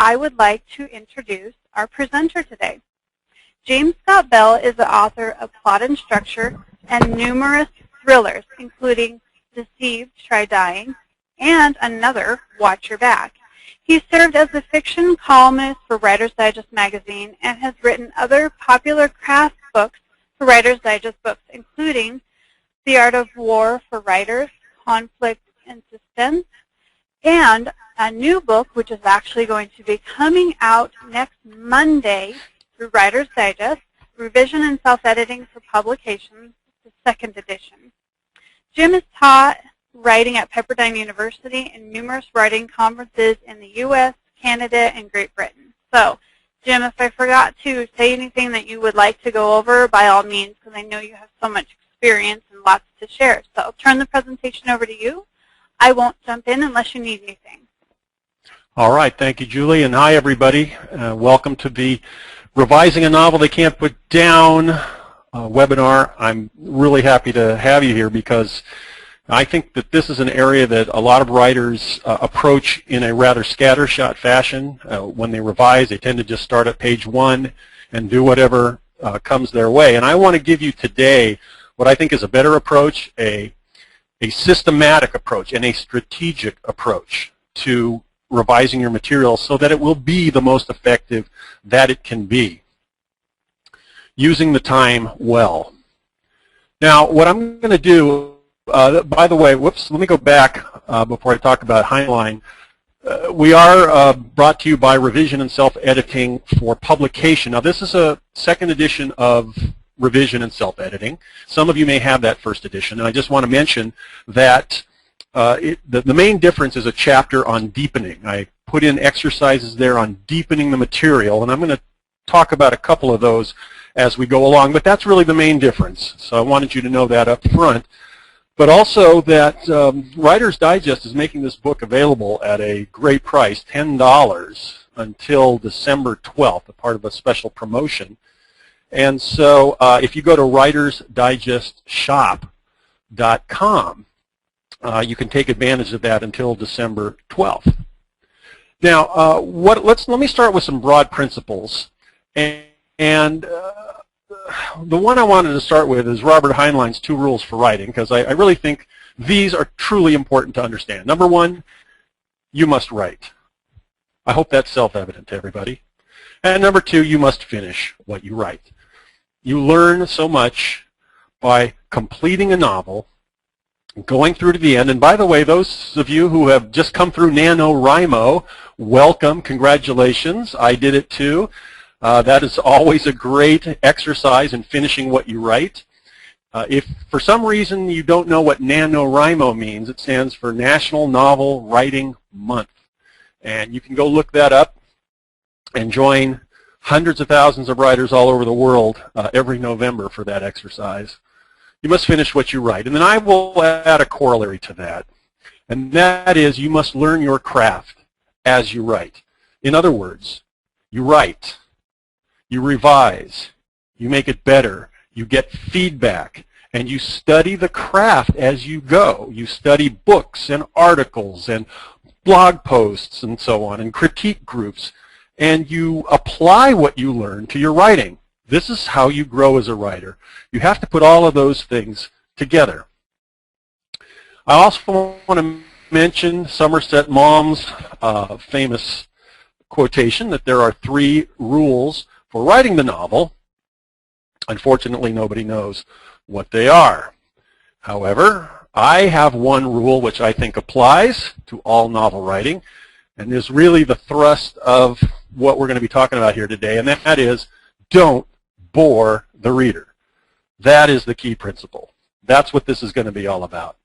I would like to introduce our presenter today. James Scott Bell is the author of Plot and Structure and numerous thrillers, including Deceived, Try Dying, and another, Watch Your Back. He served as a fiction columnist for Writer's Digest magazine and has written other popular craft books for Writer's Digest books, including The Art of War for Writers, Conflict and Suspense, and a new book which is actually going to be coming out next Monday through Writer's Digest, Revision and Self-Editing for Publications, the second edition. Jim has taught writing at Pepperdine University and numerous writing conferences in the U.S., Canada, and Great Britain. So, Jim, if I forgot to say anything that you would like to go over, by all means, because I know you have so much experience and lots to share. So I'll turn the presentation over to you. I won't jump in unless you need anything. All right. Thank you, Julie. And hi, everybody. Welcome to the Revising a Novel They Can't Put Down webinar. I'm really happy to have you here because I think that this is an area that a lot of writers approach in a rather scattershot fashion. When they revise, they tend to just start at page 1 and do whatever comes their way. And I want to give you today what I think is a better approach, a systematic approach, and a strategic approach to revising your material so that it will be the most effective that it can be, using the time well. Now, what I'm going to do, by the way, whoops, let me go back before I talk about Heinlein. We are brought to you by Revision and Self-Editing for Publication. Now, this is a second edition of Revision and Self-Editing. Some of you may have that first edition, and I just want to mention that the main difference is a chapter on deepening. I put in exercises there on deepening the material, and I'm going to talk about a couple of those as we go along, but that's really the main difference. So I wanted you to know that up front. But also that Writer's Digest is making this book available at a great price, $10 until December 12th, a part of a special promotion. And so if you go to writersdigestshop.com, you can take advantage of that until December 12th. Now, let me start with some broad principles. And the one I wanted to start with is Robert Heinlein's 2 rules for writing, because I really think these are truly important to understand. Number 1, you must write. I hope that's self-evident to everybody. And number 2, you must finish what you write. You learn so much by completing a novel, going through to the end. And by the way, those of you who have just come through NaNoWriMo, welcome, congratulations. I did it too. That is always a great exercise in finishing what you write. If for some reason you don't know what NaNoWriMo means, it stands for National Novel Writing Month. And you can go look that up and join hundreds of thousands of writers all over the world every November for that exercise. You must finish what you write. And then I will add a corollary to that. And that is you must learn your craft as you write. In other words, you write. You revise, you make it better, you get feedback, and you study the craft as you go. You study books and articles and blog posts and so on, and critique groups, and you apply what you learn to your writing. This is how you grow as a writer. You have to put all of those things together. I also want to mention Somerset Maugham's famous quotation that there are 3 rules for writing the novel. Unfortunately, nobody knows what they are. However, I have one rule which I think applies to all novel writing, and is really the thrust of what we're going to be talking about here today, and that is don't bore the reader. That is the key principle. That's what this is going to be all about.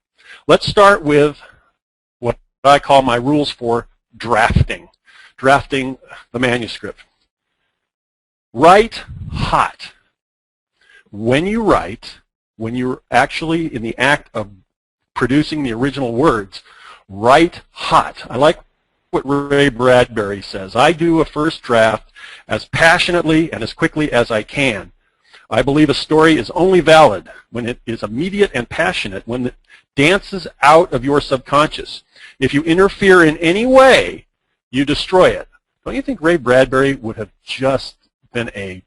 Let's start with what I call my rules for drafting the manuscript. Write hot. When you write, when you're actually in the act of producing the original words, write hot. I like what Ray Bradbury says. I do a first draft as passionately and as quickly as I can. I believe a story is only valid when it is immediate and passionate, when it dances out of your subconscious. If you interfere in any way, you destroy it. Don't you think Ray Bradbury would have just been a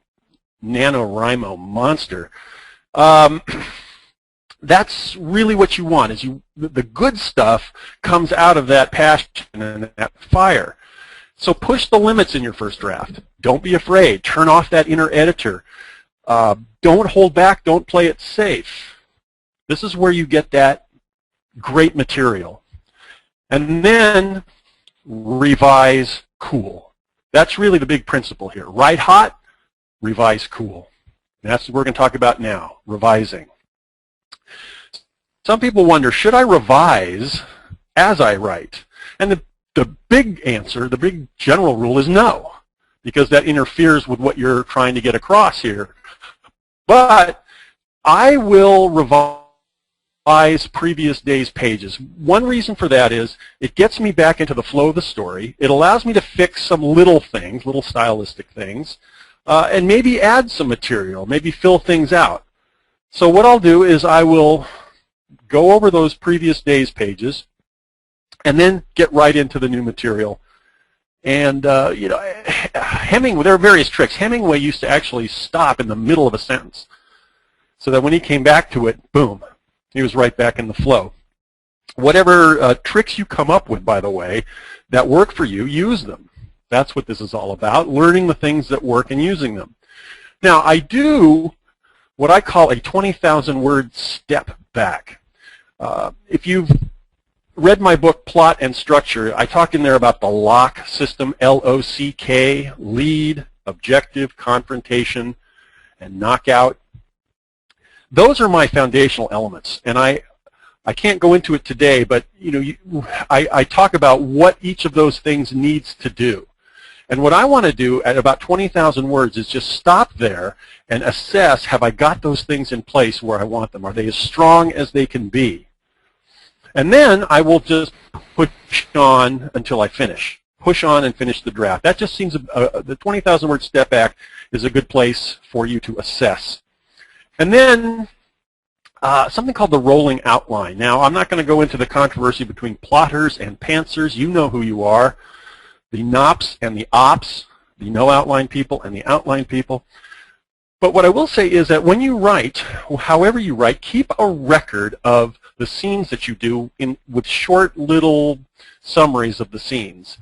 NaNoWriMo monster? That's really what you want, is the good stuff comes out of that passion and that fire. So push the limits in your first draft. Don't be afraid. Turn off that inner editor. Don't hold back. Don't play it safe. This is where you get that great material. And then revise cool. That's really the big principle here. Write hot, revise cool. And that's what we're going to talk about now, revising. Some people wonder, should I revise as I write? And the big answer, the big general rule is no, because that interferes with what you're trying to get across here. But I will revise previous day's pages. One reason for that is it gets me back into the flow of the story. It allows me to fix some little things, little stylistic things, and maybe add some material, maybe fill things out. So what I'll do is I will go over those previous day's pages and then get right into the new material. And, you know, Hemingway, there are various tricks. Hemingway used to actually stop in the middle of a sentence so that when he came back to it, boom, he was right back in the flow. Whatever tricks you come up with, by the way, that work for you, use them. That's what this is all about, learning the things that work and using them. Now, I do what I call a 20,000-word step back. If you've read my book, Plot and Structure, I talk in there about the LOCK system, L-O-C-K, lead, objective, confrontation, and knockout. Those are my foundational elements, and I can't go into it today, but you know, I talk about what each of those things needs to do. And what I want to do at about 20,000 words is just stop there and assess, have I got those things in place where I want them? Are they as strong as they can be? And then I will just push on until I finish. Push on and finish the draft. That just seems, the 20,000 word step back is a good place for you to assess. And then something called the rolling outline. Now, I'm not going to go into the controversy between plotters and pantsers. You know who you are. The NOPs and the OPs, the no outline people and the outline people. But what I will say is that when you write, however you write, keep a record of the scenes that you do with short little summaries of the scenes.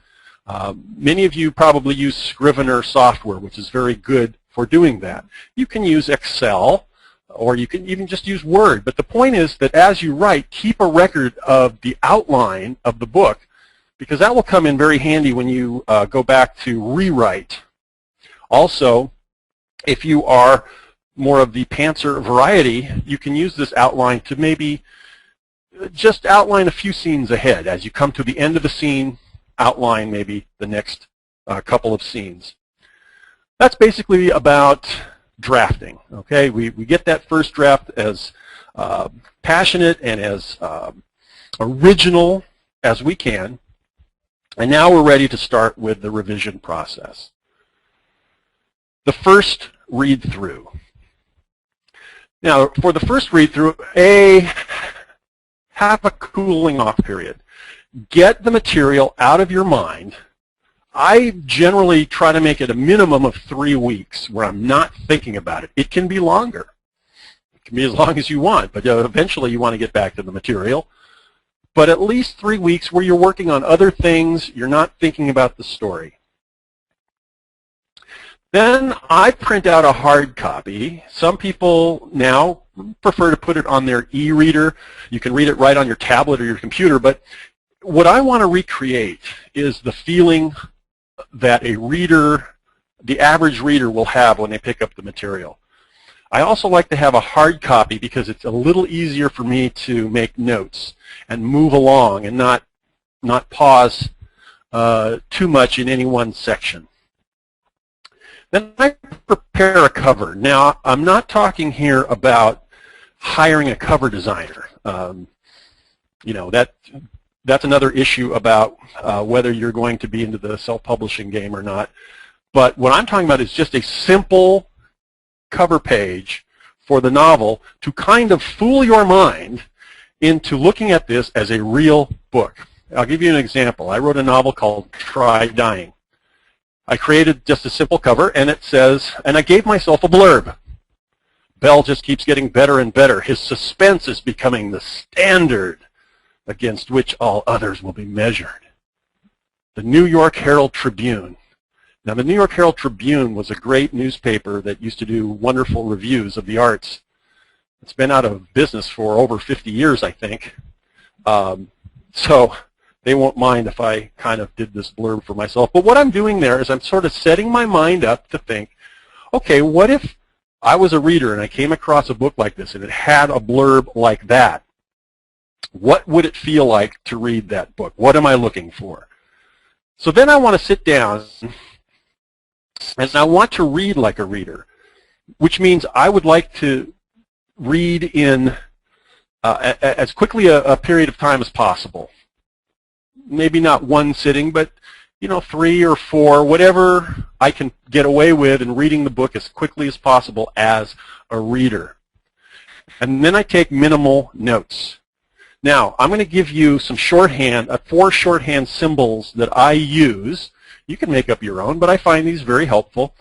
Many of you probably use Scrivener software, which is very good for doing that. You can use Excel, or you can even just use Word. But the point is that as you write, keep a record of the outline of the book, because that will come in very handy when you go back to rewrite. Also, if you are more of the pantser variety, you can use this outline to maybe just outline a few scenes ahead. As you come to the end of the scene, outline maybe the next couple of scenes. That's basically about drafting. Okay, we get that first draft as passionate and as original as we can. And now we're ready to start with the revision process. The first read-through. Now, for the first read-through, have a cooling off period. Get the material out of your mind. I generally try to make it a minimum of 3 weeks where I'm not thinking about it. It can be longer. It can be as long as you want, but eventually you want to get back to the material. But at least 3 weeks where you're working on other things, you're not thinking about the story. Then I print out a hard copy. Some people now prefer to put it on their e-reader. You can read it right on your tablet or your computer, but what I want to recreate is the feeling that a reader, the average reader, will have when they pick up the material. I also like to have a hard copy because it's a little easier for me to make notes and move along and not pause too much in any one section. Then I prepare a cover. Now, I'm not talking here about hiring a cover designer. You know, that's another issue about whether you're going to be into the self-publishing game or not. But what I'm talking about is just a simple cover page for the novel to kind of fool your mind into looking at this as a real book. I'll give you an example. I wrote a novel called Try Dying. I created just a simple cover, and it says, and I gave myself a blurb. Bell just keeps getting better and better. His suspense is becoming the standard against which all others will be measured. The New York Herald Tribune. Now, the New York Herald Tribune was a great newspaper that used to do wonderful reviews of the arts. It's been out of business for over 50 years, I think. So they won't mind if I kind of did this blurb for myself. But what I'm doing there is I'm sort of setting my mind up to think, okay, what if I was a reader and I came across a book like this and it had a blurb like that? What would it feel like to read that book? What am I looking for? So then I want to sit down and I want to read like a reader, which means I would like to read in as quickly a period of time as possible. Maybe not one sitting, but 3 or 4, whatever I can get away with in reading the book as quickly as possible as a reader. And then I take minimal notes. Now, I'm going to give you some shorthand, 4 shorthand symbols that I use. You can make up your own, but I find these very helpful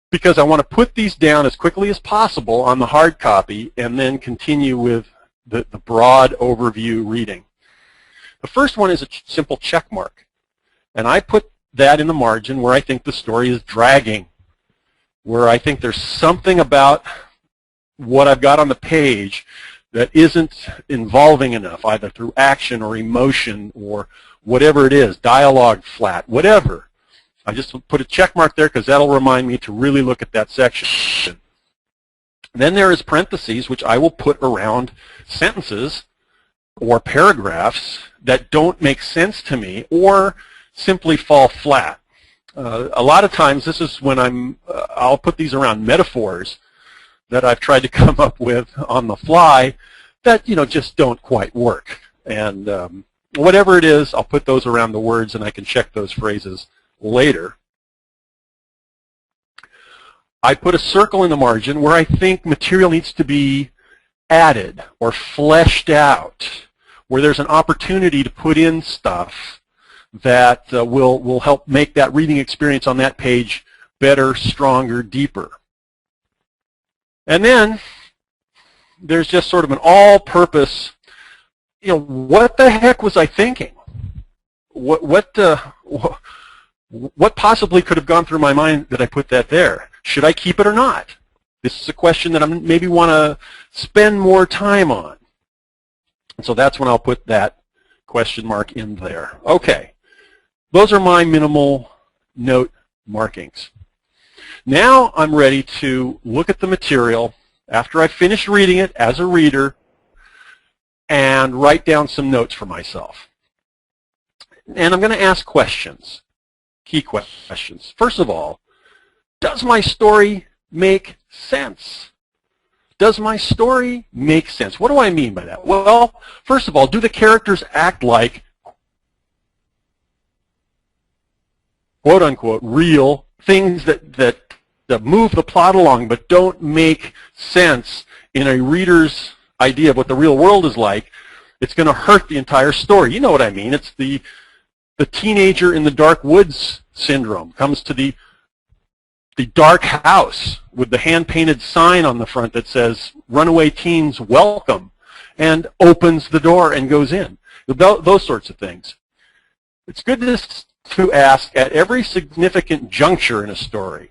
because I want to put these down as quickly as possible on the hard copy and then continue with the broad overview reading. The first one is a simple check mark, and I put that in the margin where I think the story is dragging, where I think there's something about what I've got on the page that isn't involving enough, either through action or emotion or whatever it is, dialogue flat, whatever. I just put a check mark there because that'll remind me to really look at that section. Then there is parentheses, which I will put around sentences or paragraphs that don't make sense to me or simply fall flat. A lot of times this is when I'll put these around metaphors that I've tried to come up with on the fly that just don't quite work. And whatever it is, I'll put those around the words and I can check those phrases later. I put a circle in the margin where I think material needs to be added or fleshed out, where there's an opportunity to put in stuff that will help make that reading experience on that page better, stronger, deeper. And then there's just sort of an all-purpose, what the heck was I thinking? What possibly could have gone through my mind that I put that there? Should I keep it or not? This is a question that I maybe want to spend more time on. And so that's when I'll put that question mark in there. Okay, those are my minimal note markings. Now I'm ready to look at the material after I've finished reading it as a reader and write down some notes for myself. And I'm going to ask questions, key questions. First of all, does my story make sense? Does my story make sense? What do I mean by that? Well, first of all, do the characters act like quote-unquote real things that move the plot along but don't make sense in a reader's idea of what the real world is like? It's going to hurt the entire story. You know what I mean. It's the teenager in the dark woods syndrome. Comes to the dark house with the hand-painted sign on the front that says, "Runaway teens welcome," and opens the door and goes in. Those sorts of things. It's good to ask at every significant juncture in a story,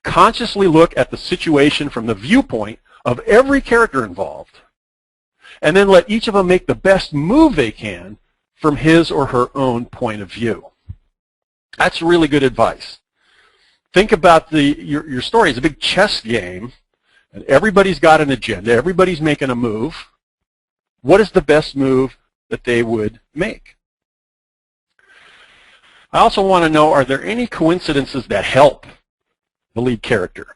consciously look at the situation from the viewpoint of every character involved, and then let each of them make the best move they can from his or her own point of view. That's really good advice. Think about your story as a big chess game, and everybody's got an agenda. Everybody's making a move. What is the best move that they would make? I also want to know, are there any coincidences that help the lead character?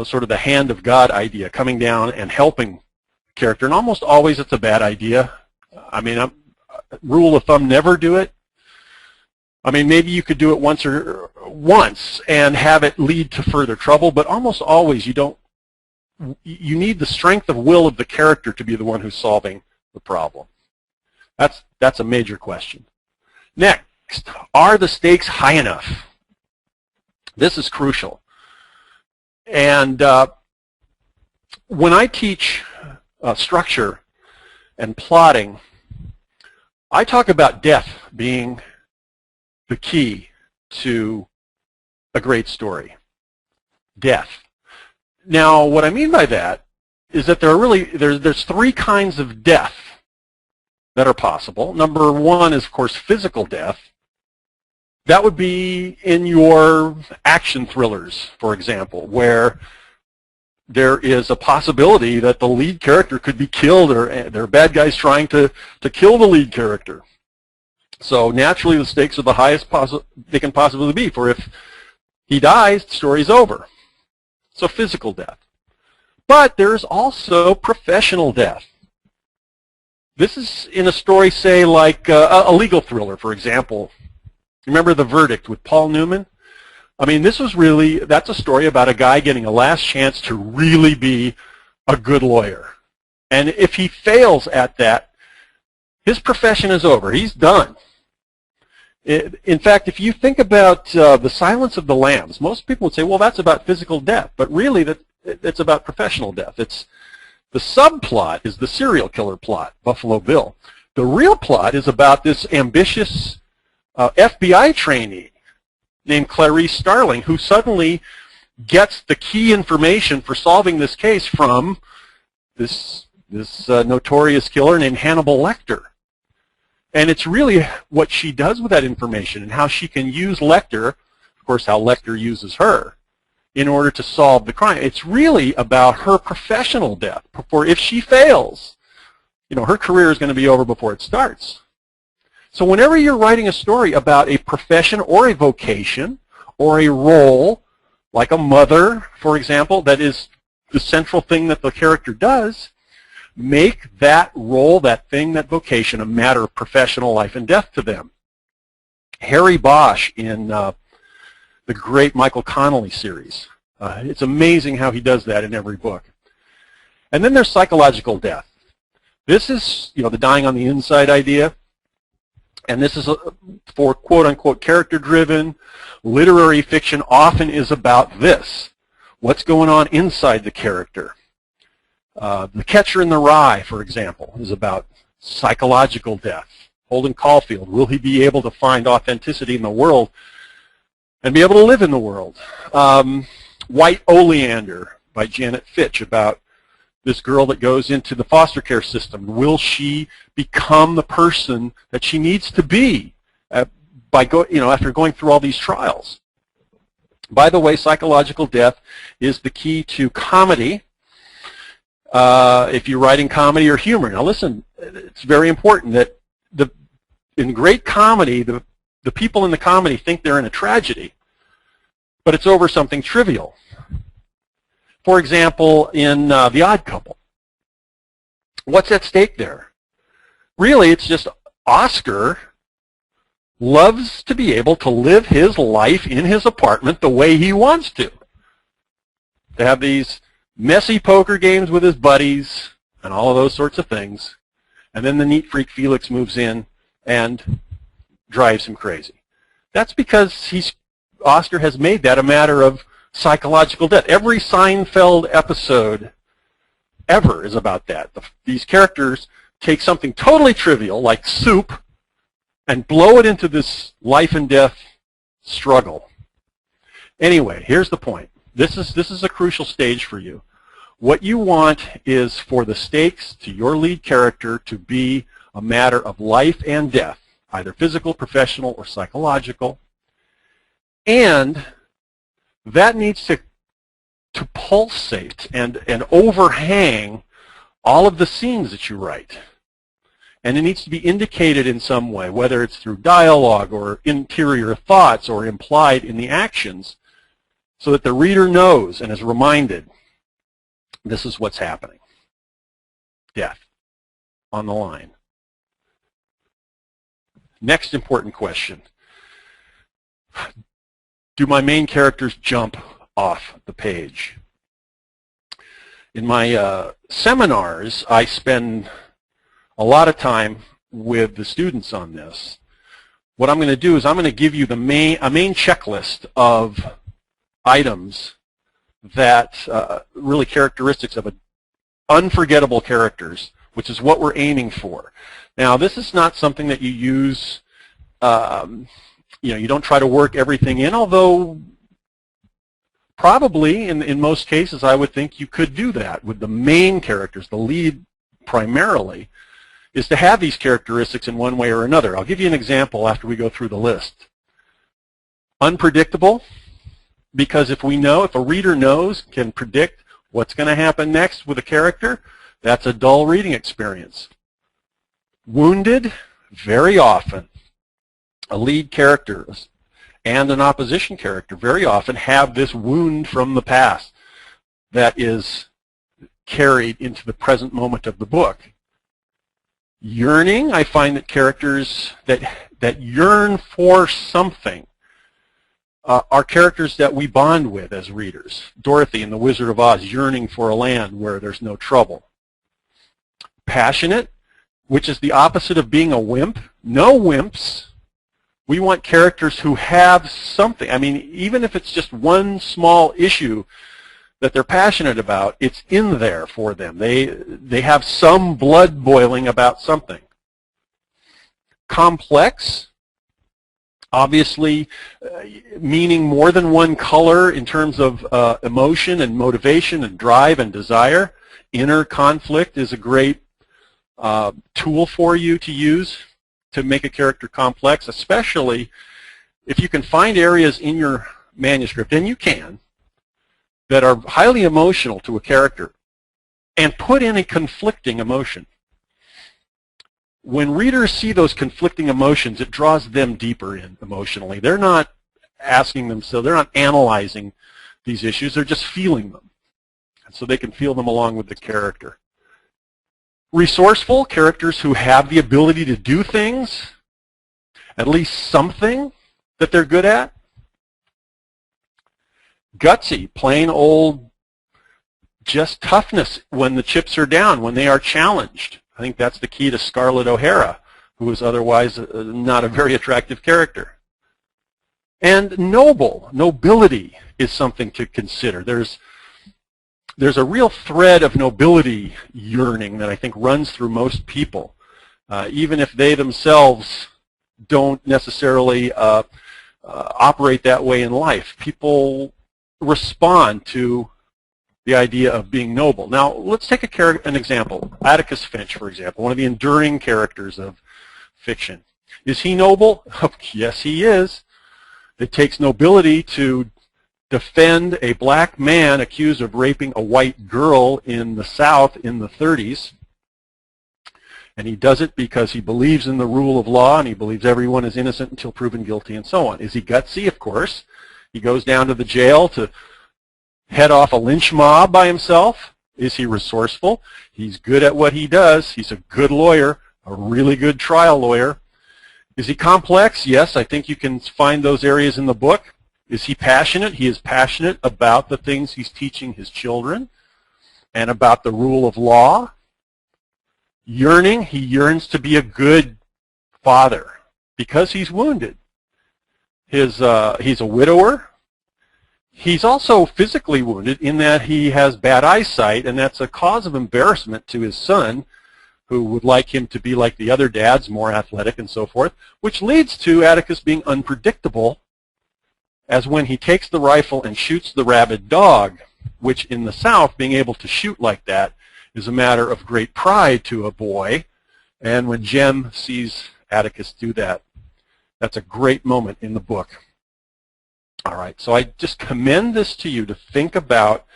Sort of the hand of God idea, coming down and helping the character. And almost always it's a bad idea. I mean, rule of thumb, never do it. I mean, maybe you could do it once and have it lead to further trouble, but almost always you need the strength of will of the character to be the one who's solving the problem. That's a major question. Next, are the stakes high enough? This is crucial. And when I teach structure and plotting, I talk about death being the key to a great story. Death. Now, what I mean by that is that there's three kinds of death that are possible. Number one is, of course, physical death. That would be in your action thrillers, for example, where there is a possibility that the lead character could be killed, or there are bad guys trying to kill the lead character. So naturally, the stakes are the highest they can possibly be, for if he dies, the story's over. So physical death. But there's also professional death. This is in a story, say, like a legal thriller, for example. Remember The Verdict with Paul Newman? I mean, that's a story about a guy getting a last chance to really be a good lawyer. And if he fails at that, his profession is over. He's done. In fact, if you think about The Silence of the Lambs, most people would say, well, that's about physical death. But really, it's about professional death. The subplot is the serial killer plot, Buffalo Bill. The real plot is about this ambitious FBI trainee named Clarice Starling, who suddenly gets the key information for solving this case from this notorious killer named Hannibal Lecter. And it's really what she does with that information and how she can use Lecter, of course how Lecter uses her, in order to solve the crime. It's really about her professional death. For if she fails, her career is going to be over before it starts. So whenever you're writing a story about a profession or a vocation or a role, like a mother, for example, that is the central thing that the character does, make that role, that thing, that vocation, a matter of professional life and death to them. Harry Bosch in the great Michael Connelly series. It's amazing how he does that in every book. And then there's psychological death. This is, the dying on the inside idea. And this is for quote-unquote character-driven. Literary fiction often is about this. What's going on inside the character? The Catcher in the Rye, for example, is about psychological death. Holden Caulfield, will he be able to find authenticity in the world and be able to live in the world? White Oleander by Janet Fitch, about this girl that goes into the foster care system. Will she become the person that she needs to be after going through all these trials? By the way, psychological death is the key to comedy. If you're writing comedy or humor. Now listen, it's very important that in great comedy, the people in the comedy think they're in a tragedy, but it's over something trivial. For example, in The Odd Couple, what's at stake there? Really, it's just Oscar loves to be able to live his life in his apartment the way he wants to have these messy poker games with his buddies and all of those sorts of things. And then the neat freak Felix moves in and drives him crazy. That's because Oscar has made that a matter of psychological death. Every Seinfeld episode ever is about that. These characters take something totally trivial, like soup, and blow it into this life and death struggle. Anyway, here's the point. This is a crucial stage for you. What you want is for the stakes to your lead character to be a matter of life and death, either physical, professional, or psychological. And that needs to pulsate and overhang all of the scenes that you write. And it needs to be indicated in some way, whether it's through dialogue or interior thoughts or implied in the actions, so that the reader knows and is reminded this is what's happening. Death on the line. Next important question. Do my main characters jump off the page? In my seminars, I spend a lot of time with the students on this. What I'm going to do is I'm going to give you a main checklist of items that really characteristics of unforgettable characters, which is what we're aiming for. Now, this is not something that you use, you don't try to work everything in, although probably in most cases I would think you could do that with the main characters. The lead primarily is to have these characteristics in one way or another. I'll give you an example after we go through the list. Unpredictable, because if a reader knows, can predict what's going to happen next with a character, that's a dull reading experience. Wounded, very often, a lead character and an opposition character very often have this wound from the past that is carried into the present moment of the book. Yearning, I find that characters that yearn for something are characters that we bond with as readers. Dorothy in The Wizard of Oz, yearning for a land where there's no trouble. Passionate, which is the opposite of being a wimp. No wimps. We want characters who have something. I mean, even if it's just one small issue that they're passionate about, it's in there for them. They have some blood boiling about something. Complex, obviously meaning more than one color in terms of emotion and motivation and drive and desire. Inner conflict is a great tool for you to use to make a character complex, especially if you can find areas in your manuscript, and you can, that are highly emotional to a character, and put in a conflicting emotion. When readers see those conflicting emotions, it draws them deeper in emotionally. They're not asking themselves, they're not analyzing these issues, they're just feeling them. And so they can feel them along with the character. Resourceful, characters who have the ability to do things, at least something that they're good at. Gutsy, plain old, just toughness when the chips are down, when they are challenged. I think that's the key to Scarlett O'Hara, who is otherwise not a very attractive character. And noble, nobility is something to consider. There's a real thread of nobility yearning that I think runs through most people, even if they themselves don't necessarily operate that way in life. People respond to the idea of being noble. Now, let's take an example. Atticus Finch, for example, one of the enduring characters of fiction. Is he noble? Oh, yes, he is. It takes nobility to defend a black man accused of raping a white girl in the South in the 30s. And he does it because he believes in the rule of law and he believes everyone is innocent until proven guilty and so on. Is he gutsy? Of course. He goes down to the jail to head off a lynch mob by himself. Is he resourceful? He's good at what he does. He's a good lawyer, a really good trial lawyer. Is he complex? Yes, I think you can find those areas in the book. Is he passionate? He is passionate about the things he's teaching his children and about the rule of law. Yearning, he yearns to be a good father because he's wounded. He's a widower. He's also physically wounded in that he has bad eyesight, and that's a cause of embarrassment to his son, who would like him to be like the other dads, more athletic and so forth, which leads to Atticus being unpredictable, as when he takes the rifle and shoots the rabid dog, which in the South, being able to shoot like that is a matter of great pride to a boy. And when Jem sees Atticus do that, that's a great moment in the book. All right, so I just commend this to you to think about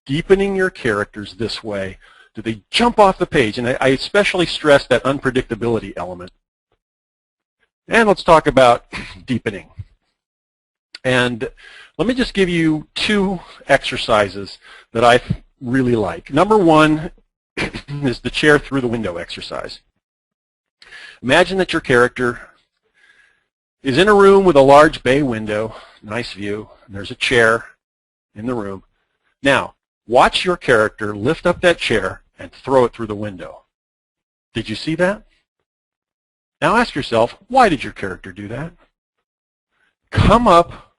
deepening your characters this way. Do they jump off the page? And I especially stress that unpredictability element. And let's talk about deepening. And let me just give you two exercises that I really like. Number one is the chair through the window exercise. Imagine that your character is in a room with a large bay window, nice view, and there's a chair in the room. Now, watch your character lift up that chair and throw it through the window. Did you see that? Now ask yourself, why did your character do that? Come up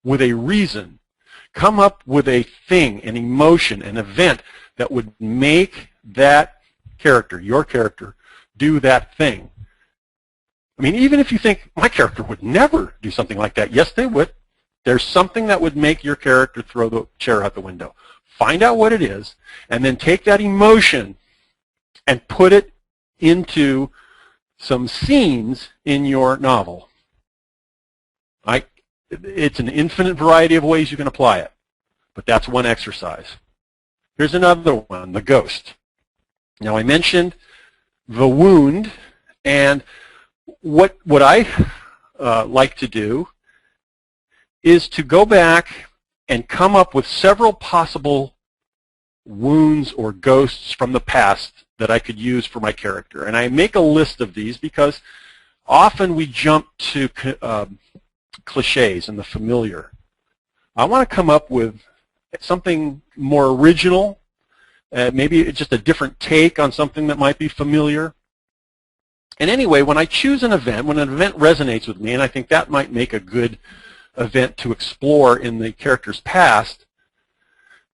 with a reason Come up with a thing, an emotion, an event that would make that character, your character, do that thing. I mean, even if you think, my character would never do something like that. Yes, they would. There's something that would make your character throw the chair out the window. Find out what it is, and then take that emotion and put it into some scenes in your novel. It's an infinite variety of ways you can apply it, but that's one exercise. Here's another one, the ghost. Now, I mentioned the wound, and what I like to do is to go back and come up with several possible wounds or ghosts from the past that I could use for my character. And I make a list of these because often we jump to cliches and the familiar. I want to come up with something more original, maybe just a different take on something that might be familiar. And anyway, when I choose an event, when an event resonates with me, and I think that might make a good event to explore in the character's past,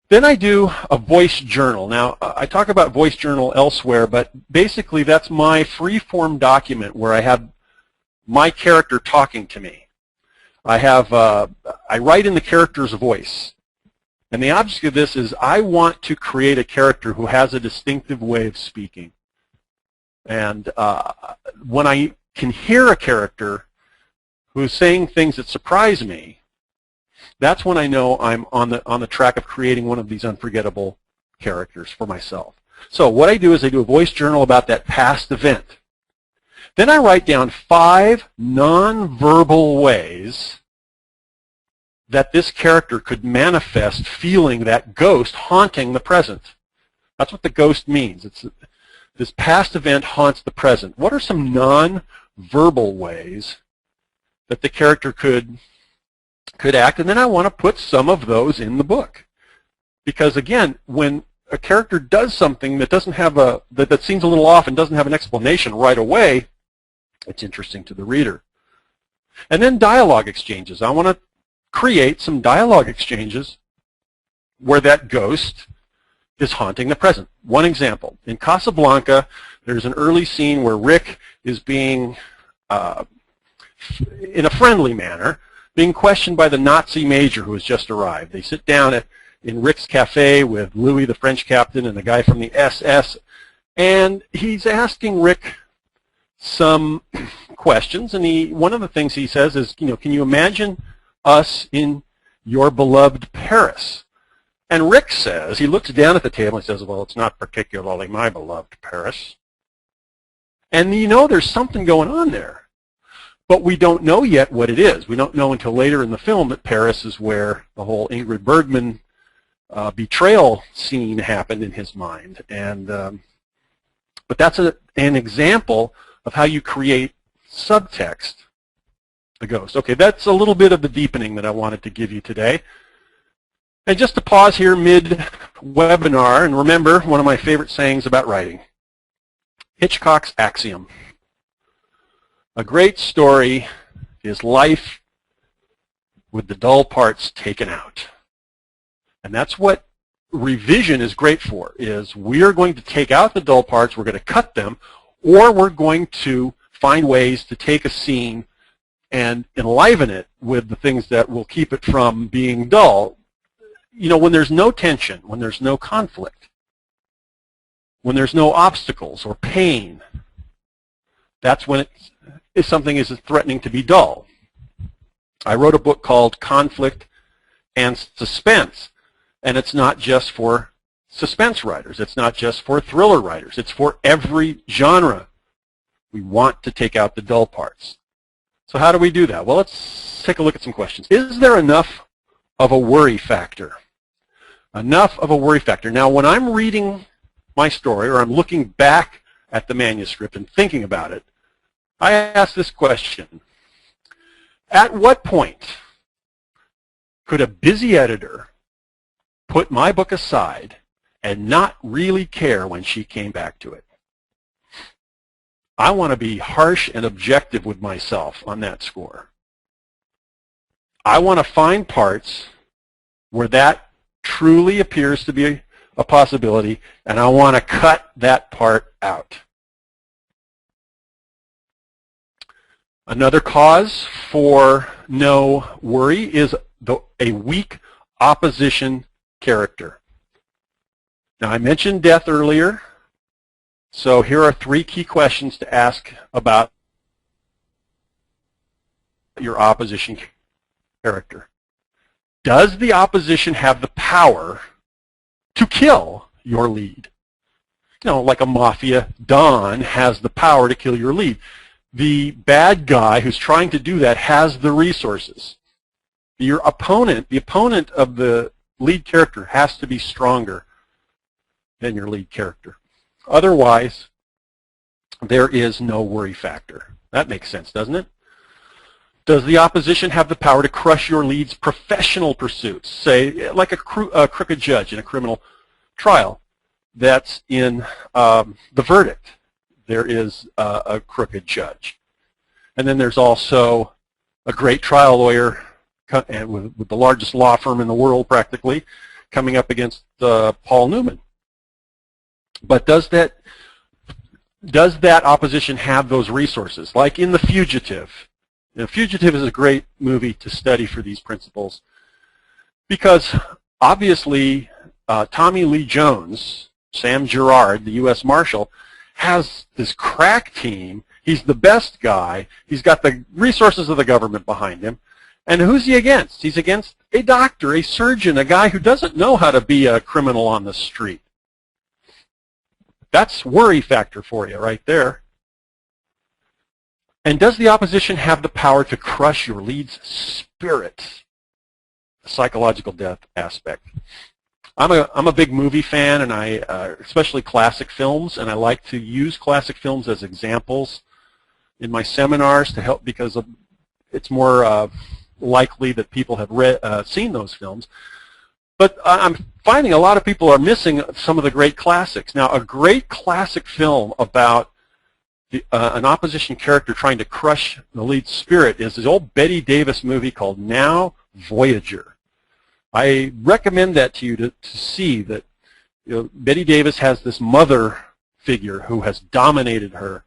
then I do a voice journal. Now, I talk about voice journal elsewhere, but basically that's my free-form document where I have my character talking to me. I write in the character's voice. And the object of this is I want to create a character who has a distinctive way of speaking. And when I can hear a character who's saying things that surprise me, that's when I know I'm on the track of creating one of these unforgettable characters for myself. So what I do is I do a voice journal about that past event. Then I write down 5 nonverbal ways that this character could manifest feeling that ghost haunting the present. That's what the ghost means. This past event haunts the present. What are some non-verbal ways that the character could act? And then I want to put some of those in the book. Because again, when a character does something that doesn't have that seems a little off and doesn't have an explanation right away, it's interesting to the reader. And then dialogue exchanges. I want to create some dialogue exchanges where that ghost is haunting the present. One example, in Casablanca, there's an early scene where Rick is being, in a friendly manner, being questioned by the Nazi major who has just arrived. They sit down in Rick's cafe with Louis, the French captain, and the guy from the SS, and he's asking Rick some questions, and one of the things he says is, can you imagine us in your beloved Paris? And Rick says, he looks down at the table and says, well, it's not particularly my beloved Paris. And there's something going on there. But we don't know yet what it is. We don't know until later in the film that Paris is where the whole Ingrid Bergman betrayal scene happened in his mind. And but that's an example of how you create subtext, the ghost. Okay, that's a little bit of the deepening that I wanted to give you today. And just to pause here mid-webinar, and remember one of my favorite sayings about writing, Hitchcock's axiom. A great story is life with the dull parts taken out. And that's what revision is great for, is we are going to take out the dull parts, we're going to cut them, or we're going to find ways to take a scene and enliven it with the things that will keep it from being dull. When there's no tension, when there's no conflict, when there's no obstacles or pain, that's when something is threatening to be dull. I wrote a book called Conflict and Suspense, and it's not just for suspense writers. It's not just for thriller writers. It's for every genre. We want to take out the dull parts. So how do we do that? Well, let's take a look at some questions. Is there enough of a worry factor? Enough of a worry factor. Now, when I'm reading my story or I'm looking back at the manuscript and thinking about it, I ask this question. At what point could a busy editor put my book aside and not really care when she came back to it? I want to be harsh and objective with myself on that score. I want to find parts where that truly appears to be a possibility, and I want to cut that part out. Another cause for no worry is a weak opposition character. Now, I mentioned death earlier, so here are 3 key questions to ask about your opposition character. Does the opposition have the power to kill your lead? You know, like a mafia don has the power to kill your lead. The bad guy who's trying to do that has the resources. Your opponent, the opponent of the lead character, has to be stronger than your lead character. Otherwise, there is no worry factor. That makes sense, doesn't it? Does the opposition have the power to crush your lead's professional pursuits? Say, like a crooked judge in a criminal trial. That's in the verdict. There is a crooked judge. And then there's also a great trial lawyer and with the largest law firm in the world, practically, coming up against Paul Newman. But does that opposition have those resources? Like in The Fugitive. The Fugitive is a great movie to study for these principles because obviously Tommy Lee Jones, Sam Gerard, the U.S. Marshal, has this crack team. He's the best guy. He's got the resources of the government behind him. And who's he against? He's against a doctor, a surgeon, a guy who doesn't know how to be a criminal on the street. That's worry factor for you right there. And does the opposition have the power to crush your lead's spirit? The psychological death aspect. I'm a big movie fan, and especially classic films, and I like to use classic films as examples in my seminars to help because it's more likely that people have seen those films. But I'm finding a lot of people are missing some of the great classics. Now, a great classic film about an opposition character trying to crush the lead's spirit is the old Bette Davis movie called Now Voyager. I recommend that to you to see that Bette Davis has this mother figure who has dominated her.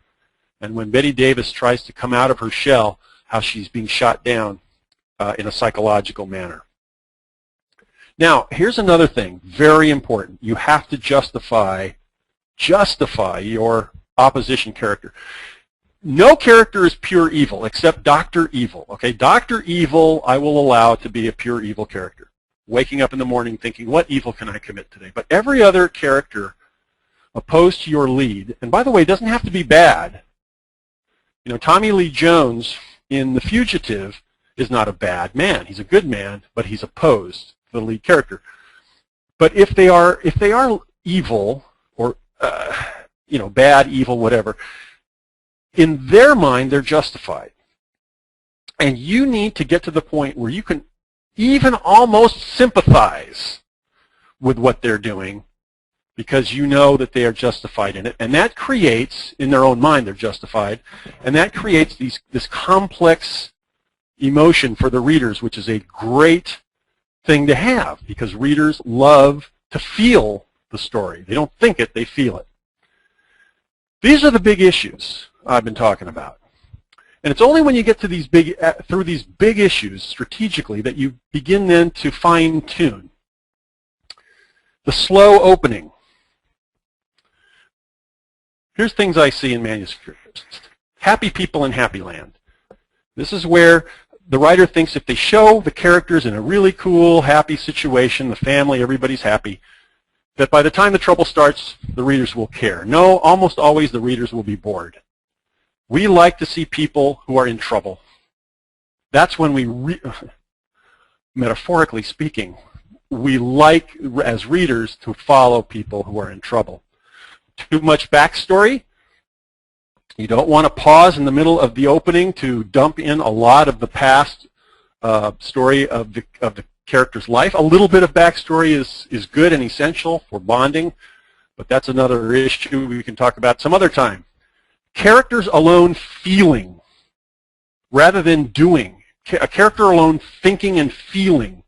And when Bette Davis tries to come out of her shell, how she's being shot down in a psychological manner. Now, here's another thing, very important. You have to justify your opposition character. No character is pure evil except Dr. Evil. Okay, Dr. Evil I will allow to be a pure evil character. Waking up in the morning thinking, what evil can I commit today? But every other character opposed to your lead, and by the way, it doesn't have to be bad. You know, Tommy Lee Jones in The Fugitive is not a bad man. He's a good man, but he's opposed to the lead character. But if they are evil or bad, evil, whatever, in their mind they're justified. And you need to get to the point where you can even almost sympathize with what they're doing because you know that they are justified in it. And that creates, in their own mind they're justified, and that creates this complex emotion for the readers, which is a great thing to have because readers love to feel the story. They don't think it, they feel it. These are the big issues I've been talking about. And it's only when you get to through these big issues strategically that you begin then to fine-tune. The slow opening. Here's things I see in manuscripts. Happy people in happy land. This is where the writer thinks if they show the characters in a really cool, happy situation, the family, everybody's happy, that by the time the trouble starts, the readers will care. No, almost always the readers will be bored. We like to see people who are in trouble. That's when we, metaphorically speaking, we like, as readers, to follow people who are in trouble. Too much backstory. You don't want to pause in the middle of the opening to dump in a lot of the past story of the character's life. A little bit of backstory is good and essential for bonding, but that's another issue we can talk about some other time. Characters alone feeling rather than doing. A character alone thinking and feeling.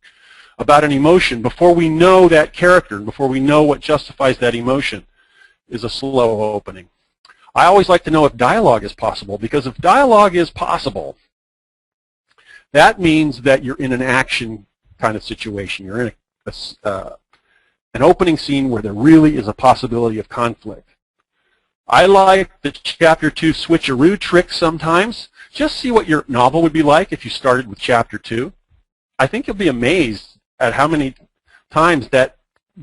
about an emotion before we know that character, before we know what justifies that emotion, is a slow opening. I always like to know if dialogue is possible, because if dialogue is possible, that means that you're in an action kind of situation. You're in an opening scene where there really is a possibility of conflict. I like the Chapter 2 switcheroo trick sometimes. Just see what your novel would be like if you started with Chapter 2. I think you'll be amazed at how many times that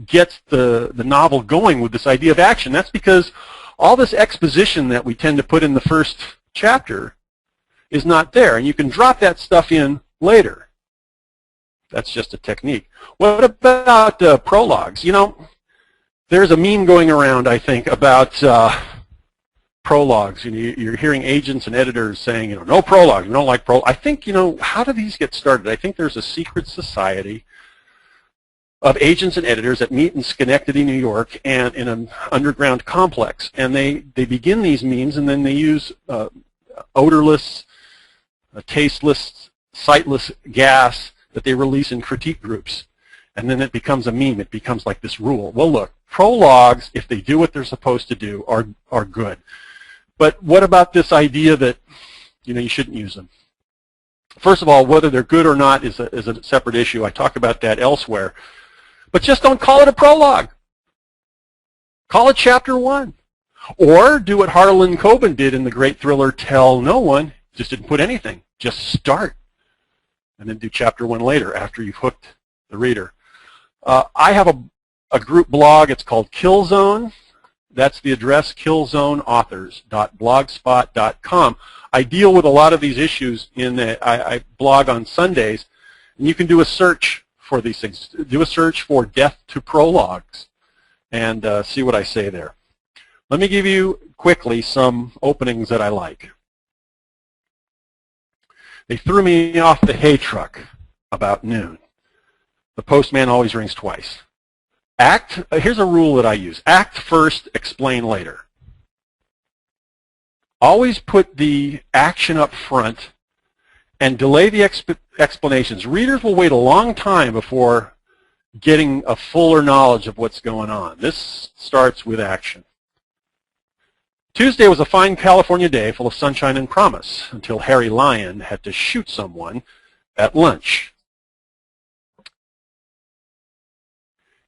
gets the novel going with this idea of action. That's because all this exposition that we tend to put in the first chapter is not there, and you can drop that stuff in later. That's just a technique. What about prologues? You know, there's a meme going around, I think, about prologues. You're hearing agents and editors saying, you know, no prologues, we don't like prologues. I think, you know, how do these get started? I think there's a secret society of agents and editors that meet in Schenectady, New York, and in an underground complex. And they begin these memes, and then they use odorless, tasteless, sightless gas that they release in critique groups. And then it becomes a meme. It becomes like this rule. Well, look, prologues, if they do what they're supposed to do, are good. But what about this idea that, you know, you shouldn't use them? First of all, whether they're good or not is a separate issue. I talk about that elsewhere. But just don't call it a prologue. Call it Chapter 1. Or do what Harlan Coben did in the great thriller Tell No One. Just didn't put anything. Just start. And then do Chapter 1 later after you've hooked the reader. I have a group blog. It's called Killzone. That's the address, killzoneauthors.blogspot.com. I deal with a lot of these issues in that I blog on Sundays. And you can do a search for these things. Do a search for Death to Prologues and see what I say there. Let me give you quickly some openings that I like. They threw me off the hay truck about noon. The postman always rings twice. Here's a rule that I use. Act first, explain later. Always put the action up front and delay the explanations. Readers will wait a long time before getting a fuller knowledge of what's going on. This starts with action. Tuesday was a fine California day full of sunshine and promise until Harry Lyon had to shoot someone at lunch.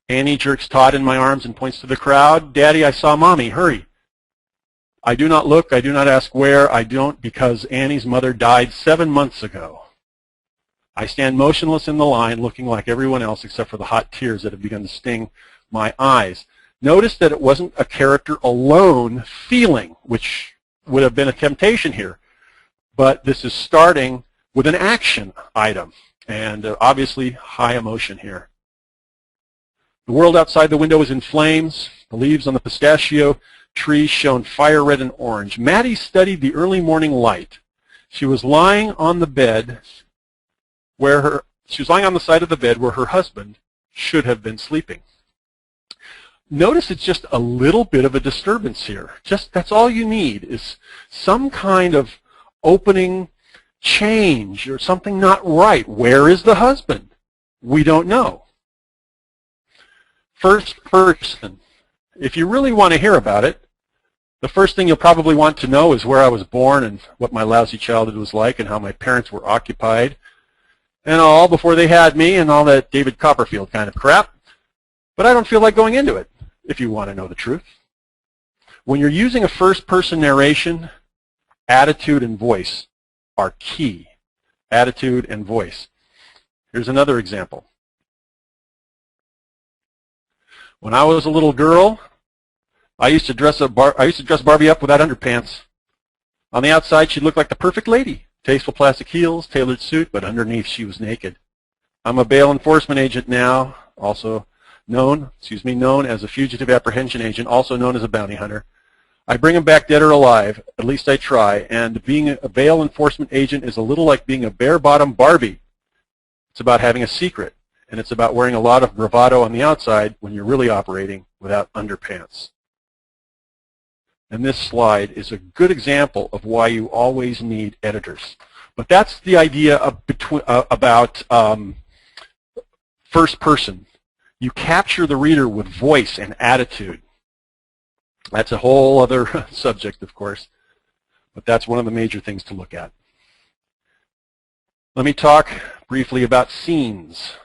Annie jerks Todd in my arms and points to the crowd. Daddy, I saw Mommy. Hurry. I do not look. I do not ask where. I don't because Annie's mother died 7 months ago. I stand motionless in the line looking like everyone else except for the hot tears that have begun to sting my eyes. Notice that it wasn't a character alone feeling, which would have been a temptation here. But this is starting with an action item, and obviously high emotion here. The world outside the window is in flames. The leaves on the pistachio tree shone fire red and orange. Maddie studied the early morning light. She was lying on the bed she was lying on the side of the bed where her husband should have been sleeping. Notice it's just a little bit of a disturbance here. That's all you need is some kind of opening change or something not right. Where is the husband? We don't know. First person. If you really want to hear about it, the first thing you'll probably want to know is where I was born and what my lousy childhood was like and how my parents were occupied and all before they had me and all that David Copperfield kind of crap. But I don't feel like going into it, if you want to know the truth. When you're using a first-person narration, attitude and voice are key. Attitude and voice. Here's another example. When I was a little girl, I used to dress Barbie up without underpants. On the outside, she looked like the perfect lady. Tasteful plastic heels, tailored suit, but underneath she was naked. I'm a bail enforcement agent now, also known as a fugitive apprehension agent, also known as a bounty hunter. I bring them back dead or alive, at least I try, and being a bail enforcement agent is a little like being a bare-bottom Barbie. It's about having a secret, and it's about wearing a lot of bravado on the outside when you're really operating without underpants. And this slide is a good example of why you always need editors. But that's the idea of about first person. You capture the reader with voice and attitude. That's a whole other subject, of course, but that's one of the major things to look at. Let me talk briefly about scenes.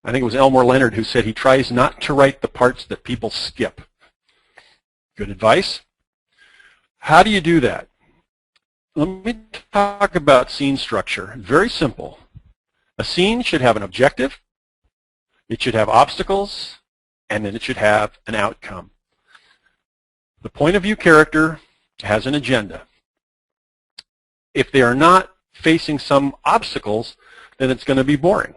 I think it was Elmore Leonard who said he tries not to write the parts that people skip. Good advice. How do you do that? Let me talk about scene structure. Very simple. A scene should have an objective, it should have obstacles, and then it should have an outcome. The point of view character has an agenda. If they are not facing some obstacles, then it's going to be boring.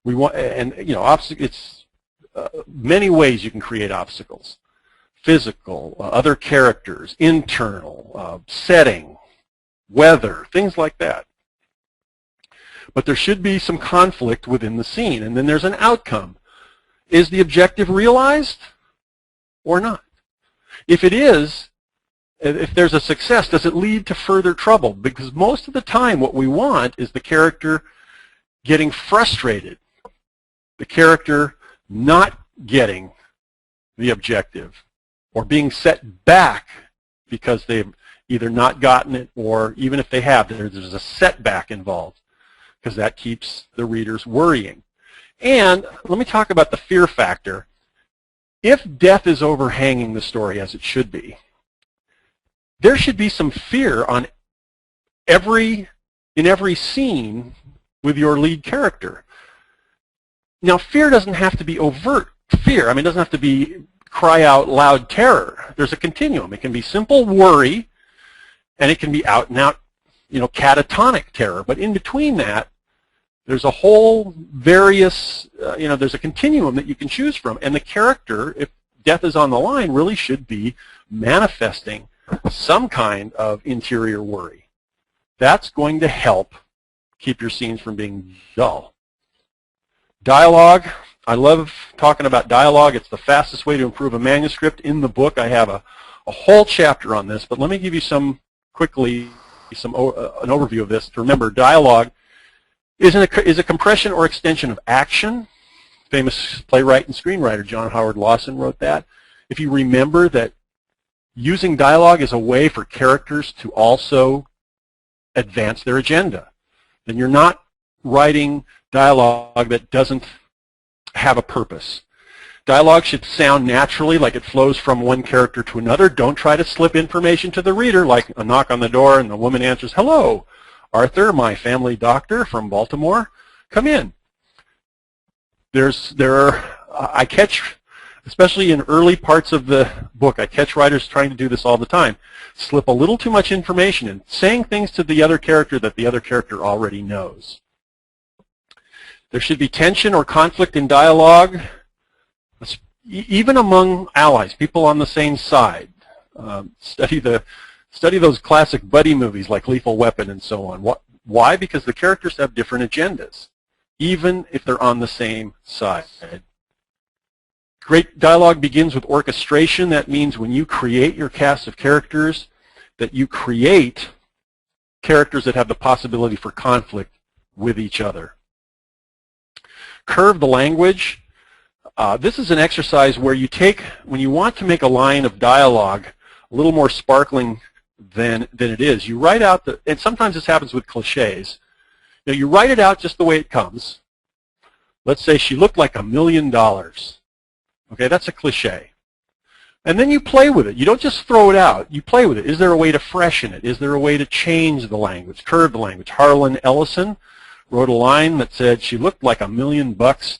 We want, and you know, it's many ways you can create obstacles: physical, other characters, internal, setting, weather, things like that. But there should be some conflict within the scene, and then there's an outcome. Is the objective realized or not? If it is, if there's a success, does it lead to further trouble? Because most of the time what we want is the character getting frustrated, the character not getting the objective, or being set back because they've either not gotten it, or even if they have, there's a setback involved, because that keeps the readers worrying. And let me talk about the fear factor. If death is overhanging the story, as it should be, there should be some fear in every scene with your lead character. Now, fear doesn't have to be overt fear. I mean, it doesn't have to be cry out loud terror. There's a continuum. It can be simple worry, and it can be out and out, you know, catatonic terror. But in between that, there's a whole various, you know, there's a continuum that you can choose from. And the character, if death is on the line, really should be manifesting some kind of interior worry. That's going to help keep your scenes from being dull. Dialogue. I love talking about dialogue. It's the fastest way to improve a manuscript. In the book, I have a whole chapter on this, but let me give you an overview of this. To remember, dialogue is a compression or extension of action. Famous playwright and screenwriter John Howard Lawson wrote that. If you remember that using dialogue is a way for characters to also advance their agenda, then you're not writing dialogue that doesn't have a purpose. Dialogue should sound naturally, like it flows from one character to another. Don't try to slip information to the reader, like a knock on the door and the woman answers, "Hello, Arthur, my family doctor from Baltimore. Come in." I catch, especially in early parts of the book, I catch writers trying to do this all the time. Slip a little too much information in, saying things to the other character that the other character already knows. There should be tension or conflict in dialogue, even among allies, people on the same side. Study those classic buddy movies like Lethal Weapon and so on. Why? Because the characters have different agendas, even if they're on the same side. Great dialogue begins with orchestration. That means when you create your cast of characters, that you create characters that have the possibility for conflict with each other. Curve the language. This is an exercise where you take, when you want to make a line of dialogue a little more sparkling than it is, you write out and sometimes this happens with cliches. Now, you write it out just the way it comes. Let's say she looked like $1 million. Okay, that's a cliche. And then you play with it. You don't just throw it out. You play with it. Is there a way to freshen it? Is there a way to change the language, curve the language? Harlan Ellison wrote a line that said she looked like $1 million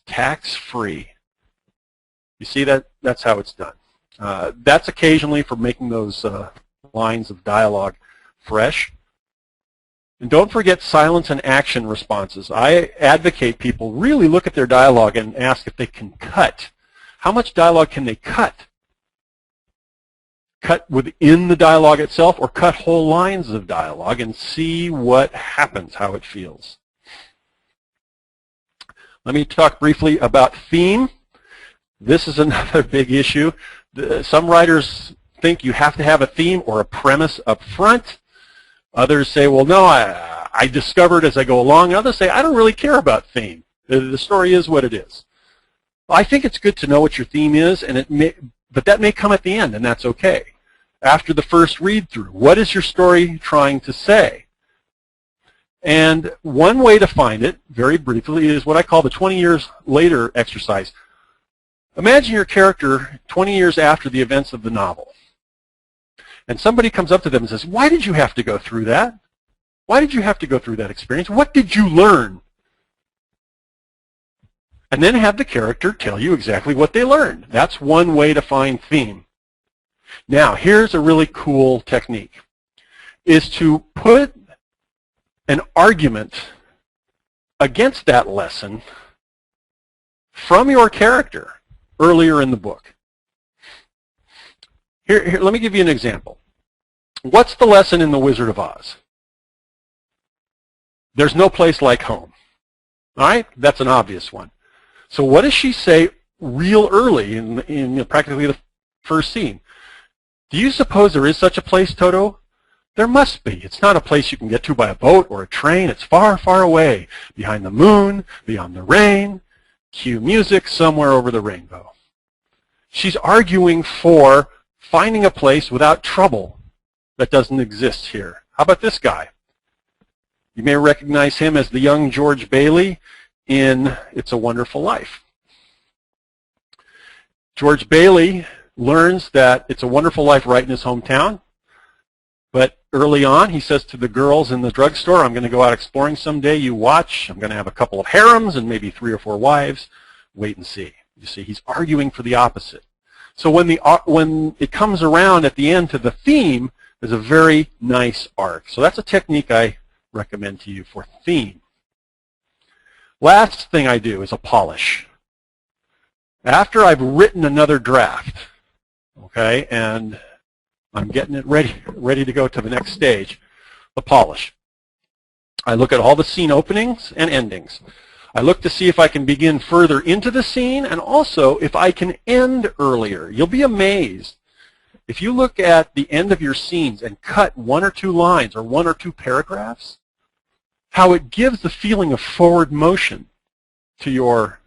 tax-free. You see that? That's how it's done. That's occasionally for making those lines of dialogue fresh. And don't forget silence and action responses. I advocate people really look at their dialogue and ask if they can cut. How much dialogue can they cut? Cut within the dialogue itself, or cut whole lines of dialogue and see what happens, how it feels. Let me talk briefly about theme. This is another big issue. Some writers think you have to have a theme or a premise up front. Others say, well, no, I discovered as I go along. Others say, I don't really care about theme. The story is what it is. Well, I think it's good to know what your theme is, but that may come at the end, and that's okay. After the first read-through, what is your story trying to say? And one way to find it, very briefly, is what I call the 20 years later exercise. Imagine your character 20 years after the events of the novel. And somebody comes up to them and says, why did you have to go through that? Why did you have to go through that experience? What did you learn? And then have the character tell you exactly what they learned. That's one way to find theme. Now, here's a really cool technique, is to put an argument against that lesson from your character earlier in the book. Here, let me give you an example. What's the lesson in The Wizard of Oz? There's no place like home. All right? That's an obvious one. So what does she say real early in practically the first scene? Do you suppose there is such a place, Toto? There must be. It's not a place you can get to by a boat or a train. It's far, far away, behind the moon, beyond the rain. Cue music somewhere over the rainbow. She's arguing for finding a place without trouble that doesn't exist here. How about this guy? You may recognize him as the young George Bailey in It's a Wonderful Life. George Bailey learns that it's a wonderful life right in his hometown, but early on he says to the girls in the drugstore, I'm going to go out exploring someday, you watch, I'm going to have a couple of harems and maybe 3 or 4 wives, wait and see. You see, he's arguing for the opposite. So when it comes around at the end to the theme, there's a very nice arc. So that's a technique I recommend to you for theme. Last thing I do is a polish. After I've written another draft, okay, and I'm getting it ready to go to the next stage, the polish. I look at all the scene openings and endings. I look to see if I can begin further into the scene and also if I can end earlier. You'll be amazed. If you look at the end of your scenes and cut 1 or 2 lines or 1 or 2 paragraphs, how it gives the feeling of forward motion to your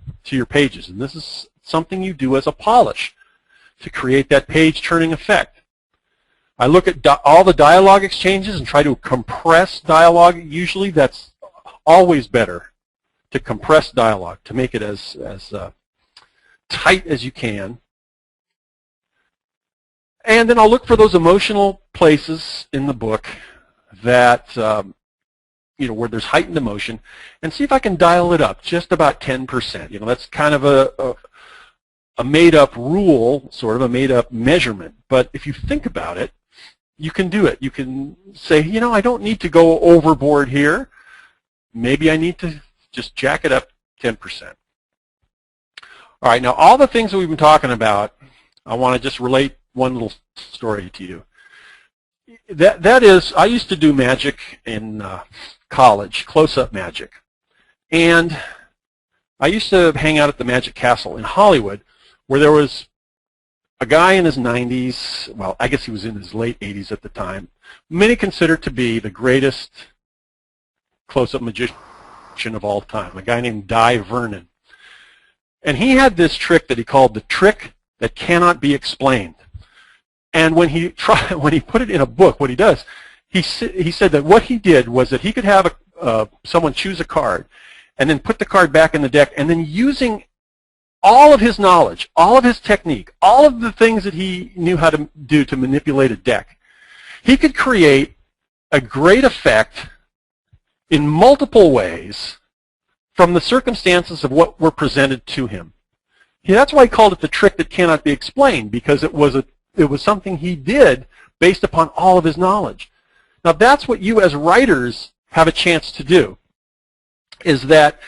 pages. And this is something you do as a polish to create that page-turning effect. I look at all the dialogue exchanges and try to compress dialogue. Usually that's always better to compress dialogue, to make it as tight as you can. And then I'll look for those emotional places in the book that, where there's heightened emotion, and see if I can dial it up just about 10%. That's kind of a made-up rule, sort of a made-up measurement. But if you think about it, you can do it. You can say, I don't need to go overboard here. Maybe I need to just jack it up 10%. All right, now all the things that we've been talking about, I want to just relate one little story to you. That is, I used to do magic in college, close-up magic. And I used to hang out at the Magic Castle in Hollywood, where there was a guy in his 90s, well, I guess he was in his late 80s at the time, many consider to be the greatest close-up magician of all time, a guy named Di Vernon. And he had this trick that he called the trick that cannot be explained. And when he put it in a book, what he does, he said that what he did was that he could have someone choose a card and then put the card back in the deck, and then using all of his knowledge, all of his technique, all of the things that he knew how to do to manipulate a deck, he could create a great effect in multiple ways from the circumstances of what were presented to him. That's why he called it the trick that cannot be explained, because it was something he did based upon all of his knowledge. Now that's what you as writers have a chance to do, is that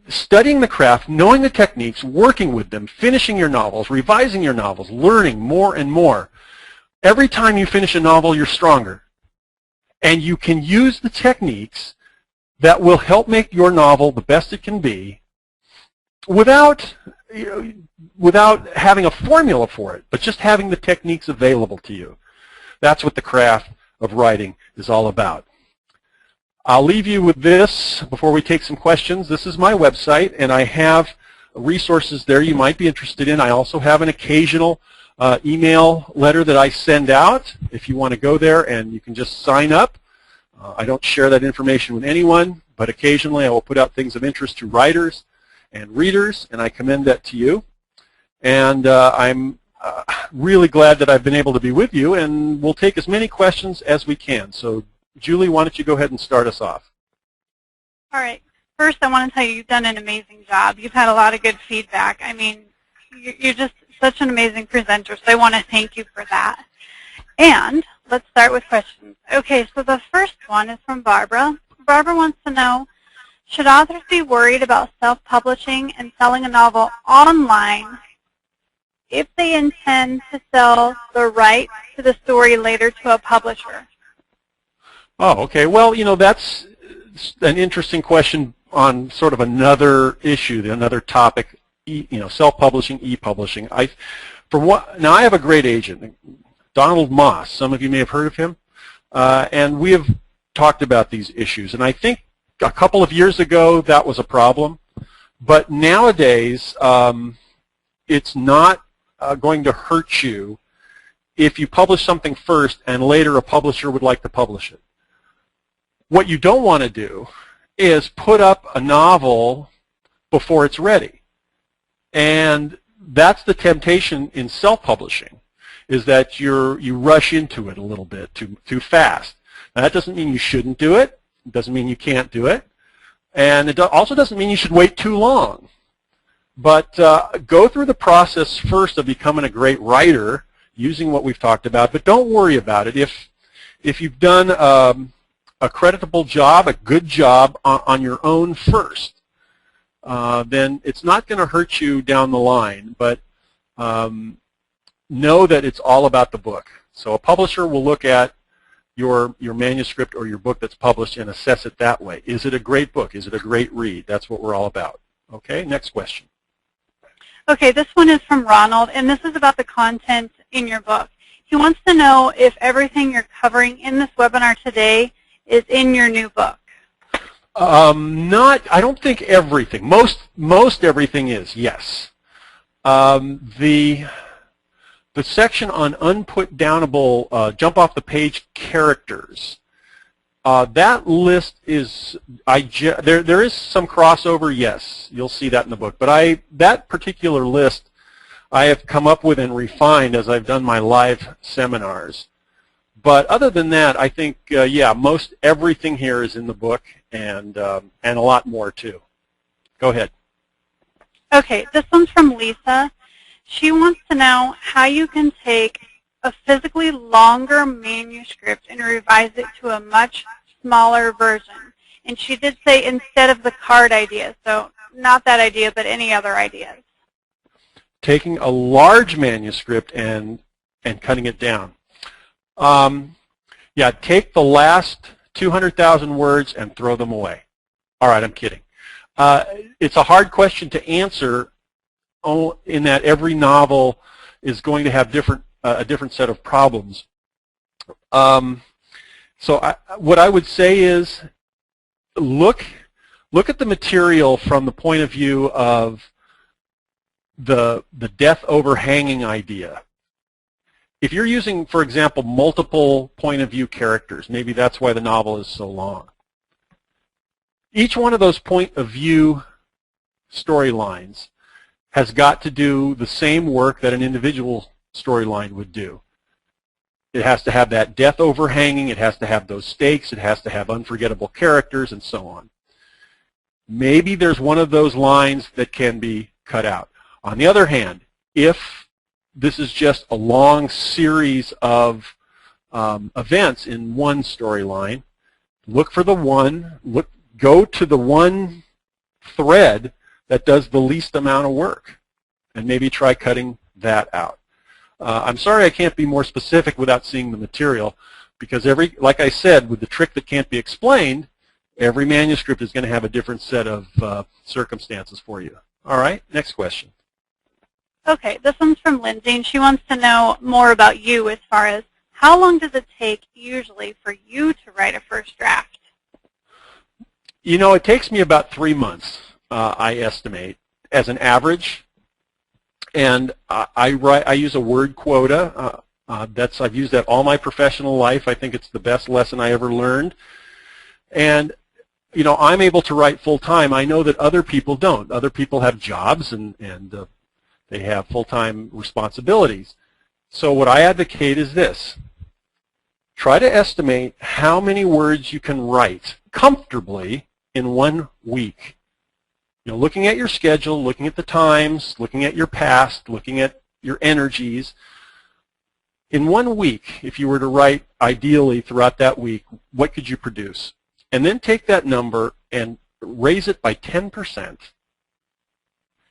studying the craft, knowing the techniques, working with them, finishing your novels, revising your novels, learning more and more. Every time you finish a novel, you're stronger. And you can use the techniques that will help make your novel the best it can be without having a formula for it, but just having the techniques available to you. That's what the craft of writing is all about. I'll leave you with this before we take some questions. This is my website, and I have resources there you might be interested in. I also have an occasional email letter that I send out if you want to go there, and you can just sign up. I don't share that information with anyone, but occasionally I will put out things of interest to writers and readers, and I commend that to you. And I'm really glad that I've been able to be with you, and we'll take as many questions as we can. So, Julie, why don't you go ahead and start us off? All right. First, I want to tell you, you've done an amazing job. You've had a lot of good feedback. I mean, you're just such an amazing presenter, so I want to thank you for that. And let's start with questions. Okay, so the first one is from Barbara. Barbara wants to know, should authors be worried about self-publishing and selling a novel online if they intend to sell the rights to the story later to a publisher? Oh, okay. Well, you know, that's an interesting question on sort of another issue, another topic, you know, self-publishing, e-publishing. Now I have a great agent, Donald Moss. Some of you may have heard of him, and we have talked about these issues. And I think a couple of years ago that was a problem, but nowadays it's not going to hurt you if you publish something first and later a publisher would like to publish it. What you don't want to do is put up a novel before it's ready. And that's the temptation in self-publishing, is that you rush into it a little bit too fast. Now, that doesn't mean you shouldn't do it. It doesn't mean you can't do it. And it also doesn't mean you should wait too long. But go through the process first of becoming a great writer using what we've talked about. But don't worry about it. If you've done a creditable job, a good job on your own first, then it's not going to hurt you down the line. But know that it's all about the book. So a publisher will look at your manuscript or your book that's published and assess it that way. Is it a great book? Is it a great read? That's what we're all about. Okay, next question. Okay, this one is from Ronald, and this is about the content in your book. He wants to know if everything you're covering in this webinar today is in your new book. I don't think everything. Most everything is, yes. The section on unputdownable jump off the page characters, that list is, there is some crossover, yes, you'll see that in the book. But that particular list I have come up with and refined as I've done my live seminars. But other than that, I think, yeah, most everything here is in the book, and a lot more too. Go ahead. Okay, this one's from Lisa. She wants to know how you can take a physically longer manuscript and revise it to a much smaller version. And she did say instead of the card idea, so not that idea, but any other ideas. Taking a large manuscript and cutting it down. Yeah, take the last 200,000 words and throw them away. All right, I'm kidding. It's a hard question to answer in that every novel is going to have a different set of problems. So what I would say is look at the material from the point of view of the death overhanging idea. If you're using, for example, multiple point of view characters, maybe that's why the novel is so long. Each one of those point of view storylines has got to do the same work that an individual storyline would do. It has to have that death overhanging, it has to have those stakes, it has to have unforgettable characters, and so on. Maybe there's one of those lines that can be cut out. On the other hand, if this is just a long series of events in one storyline, look for the one, go to the one thread that does the least amount of work, and maybe try cutting that out. I'm sorry I can't be more specific without seeing the material, because like I said, with the trick that can't be explained, every manuscript is going to have a different set of circumstances for you. All right, next question. Okay, this one's from Lindsay, and she wants to know more about you as far as how long does it take usually for you to write a first draft? You know, it takes me about 3 months, I estimate, as an average. And I use a word quota. I've used that all my professional life. I think it's the best lesson I ever learned. And you know, I'm able to write full time. I know that other people don't. Other people have jobs and they have full-time responsibilities. So what I advocate is this. Try to estimate how many words you can write comfortably in 1 week. You know, looking at your schedule, looking at the times, looking at your past, looking at your energies. In 1 week, if you were to write ideally throughout that week, what could you produce? And then take that number and raise it by 10%,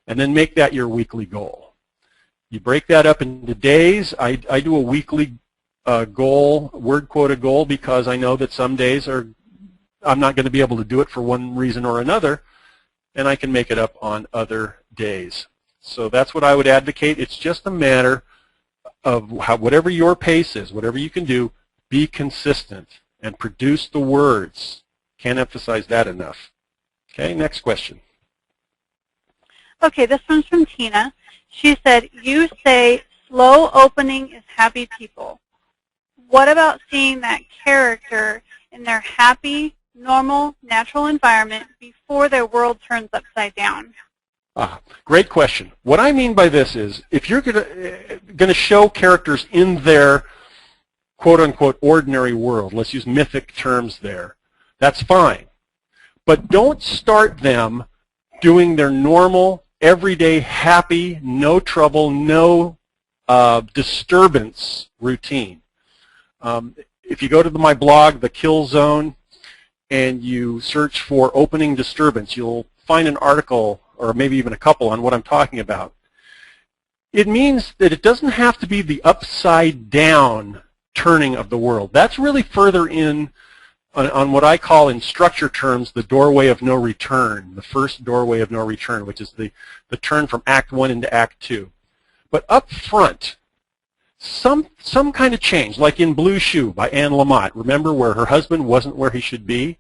and then make that your weekly goal. You break that up into days. I do a weekly goal, word quota goal, because I know that some days I'm not going to be able to do it for one reason or another, and I can make it up on other days. So that's what I would advocate. It's just a matter of whatever your pace is, whatever you can do, be consistent and produce the words. Can't emphasize that enough. Okay, next question. Okay, this one's from Tina. She said, you say slow opening is happy people. What about seeing that character in their happy, normal, natural environment before their world turns upside down? Great question. What I mean by this is, if you're going to show characters in their quote-unquote ordinary world, let's use mythic terms there, that's fine. But don't start them doing their normal, everyday, happy, no trouble, no disturbance routine. If you go to my blog, The Kill Zone, and you search for opening disturbance, you'll find an article or maybe even a couple on what I'm talking about. It means that it doesn't have to be the upside down turning of the world. That's really further in on what I call in structure terms the doorway of no return, the first doorway of no return, which is the turn from Act 1 into Act 2. But up front, some kind of change, like in Blue Shoe by Anne Lamott. Remember, where her husband wasn't where he should be?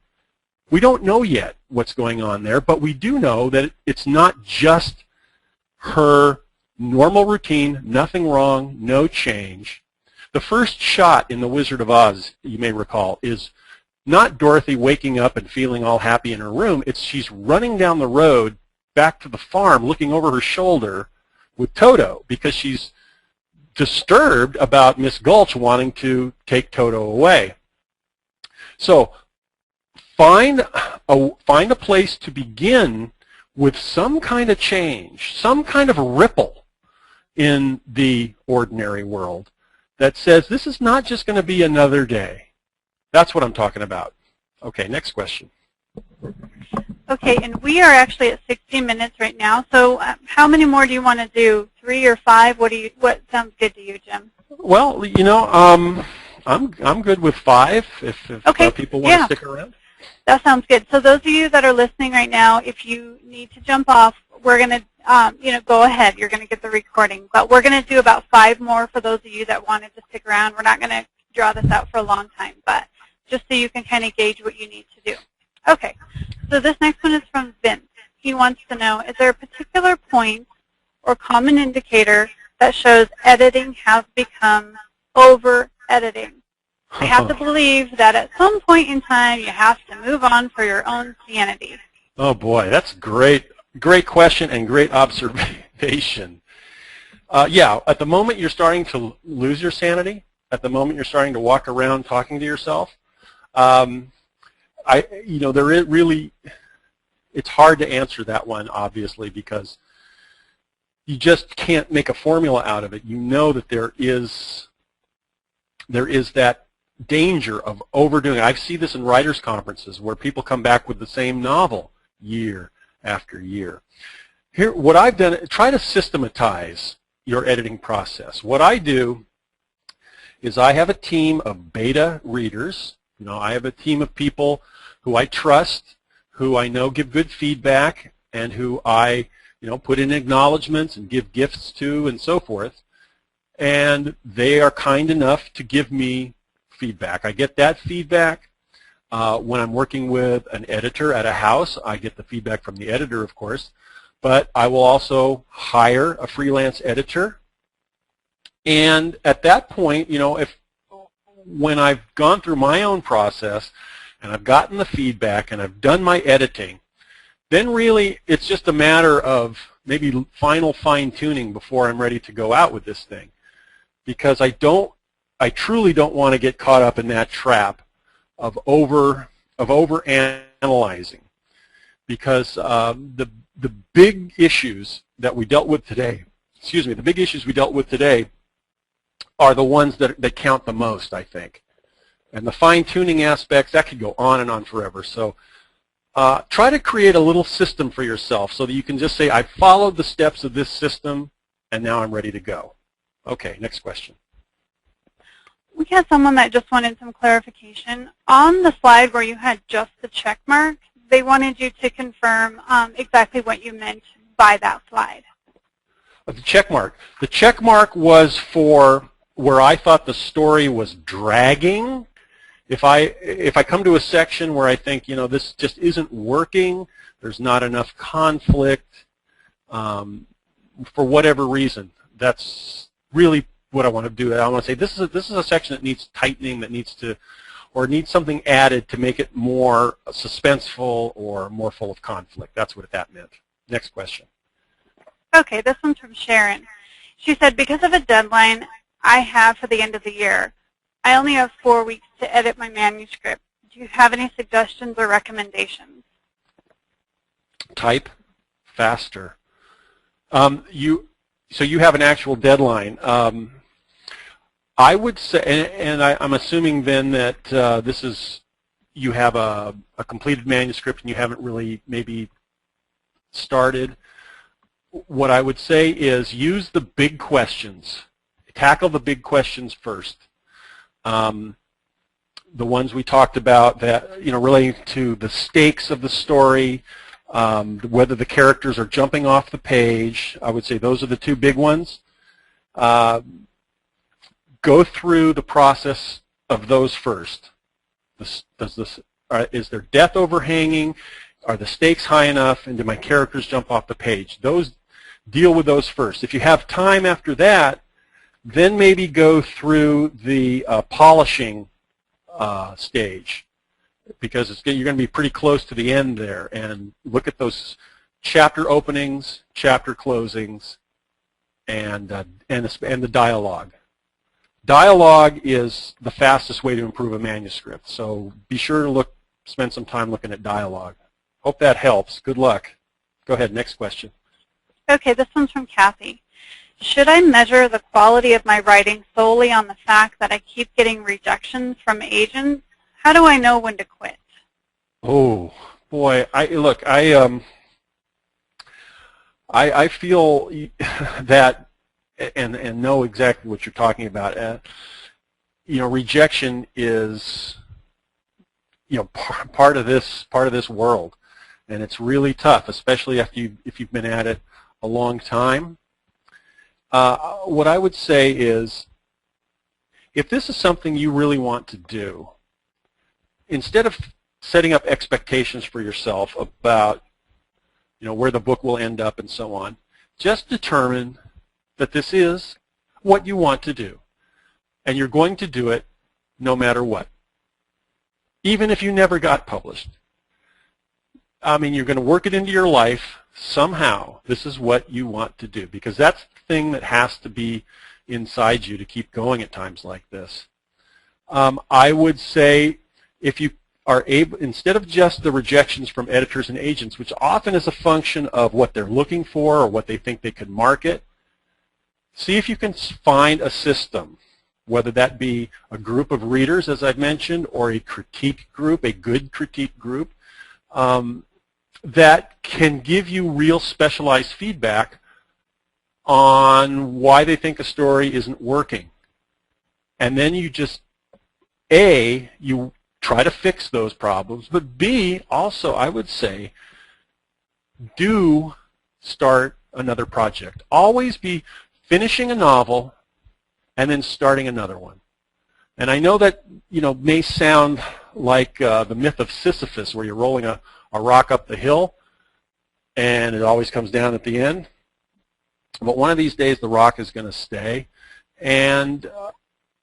We don't know yet what's going on there, but we do know that it's not just her normal routine, nothing wrong, no change. The first shot in The Wizard of Oz, you may recall, is not Dorothy waking up and feeling all happy in her room. It's she's running down the road back to the farm looking over her shoulder with Toto because she's disturbed about Miss Gulch wanting to take Toto away. So find a place to begin with some kind of change, some kind of ripple in the ordinary world that says this is not just going to be another day. That's what I'm talking about. Okay, next question. Okay, and we are actually at 60 minutes right now. So how many more do you want to do? 3 or 5? What sounds good to you, Jim? Well, you know, I'm good with 5 if okay. People want to stick around. That sounds good. So those of you that are listening right now, if you need to jump off, we're going to, go ahead. You're going to get the recording. But we're going to do about 5 more for those of you that wanted to stick around. We're not going to draw this out for a long time, but just so you can kind of gauge what you need to do. Okay. So this next one is from Vince. He wants to know, is there a particular point or common indicator that shows editing has become over-editing? I have to believe that at some point in time you have to move on for your own sanity. Oh boy, that's great. Great question and great observation. Yeah, at the moment you're starting to lose your sanity, at the moment you're starting to walk around talking to yourself, there is really, it's hard to answer that one, obviously, because you just can't make a formula out of it. You know that there is that danger of overdoing it. I see this in writers' conferences where people come back with the same novel year after year. Here, what I've done, try to systematize your editing process. What I do is I have a team of beta readers. You know, I have a team of people who I trust, who I know give good feedback, and who I, put in acknowledgments and give gifts to and so forth. and they are kind enough to give me feedback. I get that feedback when I'm working with an editor at a house. I get the feedback from the editor, of course, but I will also hire a freelance editor. And at that point, you know, when I've gone through my own process and I've gotten the feedback and I've done my editing, then really it's just a matter of maybe final fine-tuning before I'm ready to go out with this thing. Because I truly don't want to get caught up in that trap of over-analyzing. Because the big issues that we dealt with today, the big issues we dealt with today are the ones that count the most, I think. And the fine-tuning aspects, that could go on and on forever. So try to create a little system for yourself so that you can just say, I followed the steps of this system, and now I'm ready to go. Okay, next question. We had someone that just wanted some clarification. On the slide where you had just the check mark, they wanted you to confirm exactly what you meant by that slide. The check mark. The check mark was for where I thought the story was dragging. If I come to a section where I think, you know, this just isn't working, there's not enough conflict, for whatever reason, that's really what I want to do. I want to say this is a section that needs tightening, that needs something added to make it more suspenseful or more full of conflict. That's what that meant. Next question. Okay, this one's from Sharon. She said, because of a deadline I have for the end of the year, I only have 4 weeks to edit my manuscript. Do you have any suggestions or recommendations? Type faster. So you have an actual deadline. I would say, and I'm assuming then that you have a completed manuscript and you haven't really maybe started. What I would say is use the big questions. Tackle the big questions first. The ones we talked about that, you know, relating to the stakes of the story, whether the characters are jumping off the page. I would say those are the two big ones. Go through the process of those first. Is there death overhanging? Are the stakes high enough? And do my characters jump off the page? Deal with those first. If you have time after that, then maybe go through the polishing stage, because you're going to be pretty close to the end there, and look at those chapter openings, chapter closings, and the dialogue. Dialogue is the fastest way to improve a manuscript, so be sure to spend some time looking at dialogue. Hope that helps. Good luck. Go ahead, next question. Okay, this one's from Kathy. Should I measure the quality of my writing solely on the fact that I keep getting rejections from agents? How do I know when to quit? Oh boy, I feel that and know exactly what you're talking about. You know, rejection is, you know, part of this world, and it's really tough, especially if you've been at it a long time. What I would say is, if this is something you really want to do, instead of setting up expectations for yourself about, you know, where the book will end up and so on, just determine that this is what you want to do, and you're going to do it no matter what, even if you never got published. I mean, you're going to work it into your life somehow. This is what you want to do, because that's the thing that has to be inside you to keep going at times like this. I would say, if you are able, instead of just the rejections from editors and agents, which often is a function of what they're looking for or what they think they could market, see if you can find a system, whether that be a group of readers, as I've mentioned, or a critique group, a good critique group, that can give you real specialized feedback on why they think a story isn't working. And then you just, A, you try to fix those problems, but B, also, I would say, do start another project. Always be finishing a novel and then starting another one. And I know that, may sound like the myth of Sisyphus, where you're rolling a rock up the hill and it always comes down at the end. But one of these days the rock is going to stay. And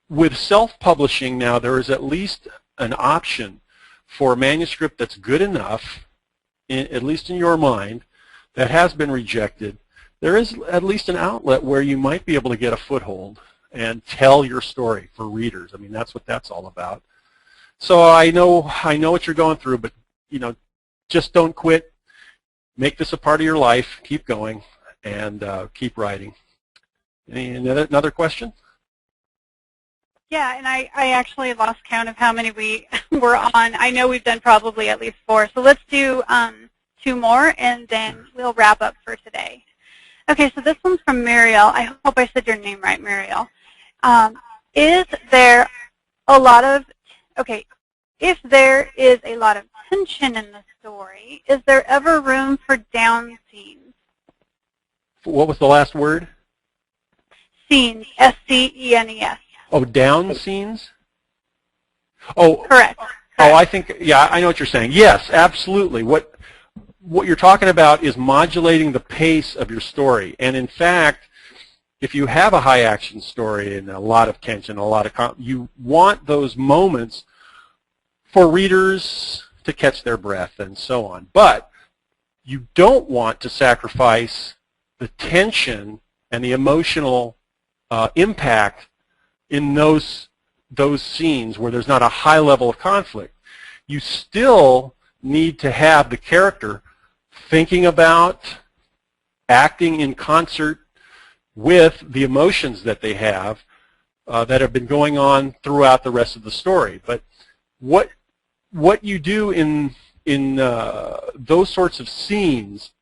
with self-publishing now, there is at least an option for a manuscript that's good enough, at least in your mind, that has been rejected. There is at least an outlet where you might be able to get a foothold and tell your story for readers. I mean, that's what that's all about. So I know what you're going through, but just don't quit. Make this a part of your life. Keep going and keep writing. Another question? Yeah, and I actually lost count of how many we were on. I know we've done probably at least 4. So let's do 2 more, and then we'll wrap up for today. Okay, so this one's from Muriel. I hope I said your name right, Muriel. Is there a lot of, if there is a lot of tension in the story, is there ever room for down scenes? What was the last word? Scenes, S-C-E-N-E-S. Oh, down scenes? Oh, correct. Oh, I think, yeah, I know what you're saying. Yes, absolutely. What you're talking about is modulating the pace of your story. And in fact, if you have a high action story and a lot of tension, you want those moments for readers to catch their breath and so on. But you don't want to sacrifice the tension and the emotional impact in those scenes where there's not a high level of conflict. You still need to have the character thinking about, acting in concert with the emotions that they have that have been going on throughout the rest of the story. But what you do in those sorts of scenes,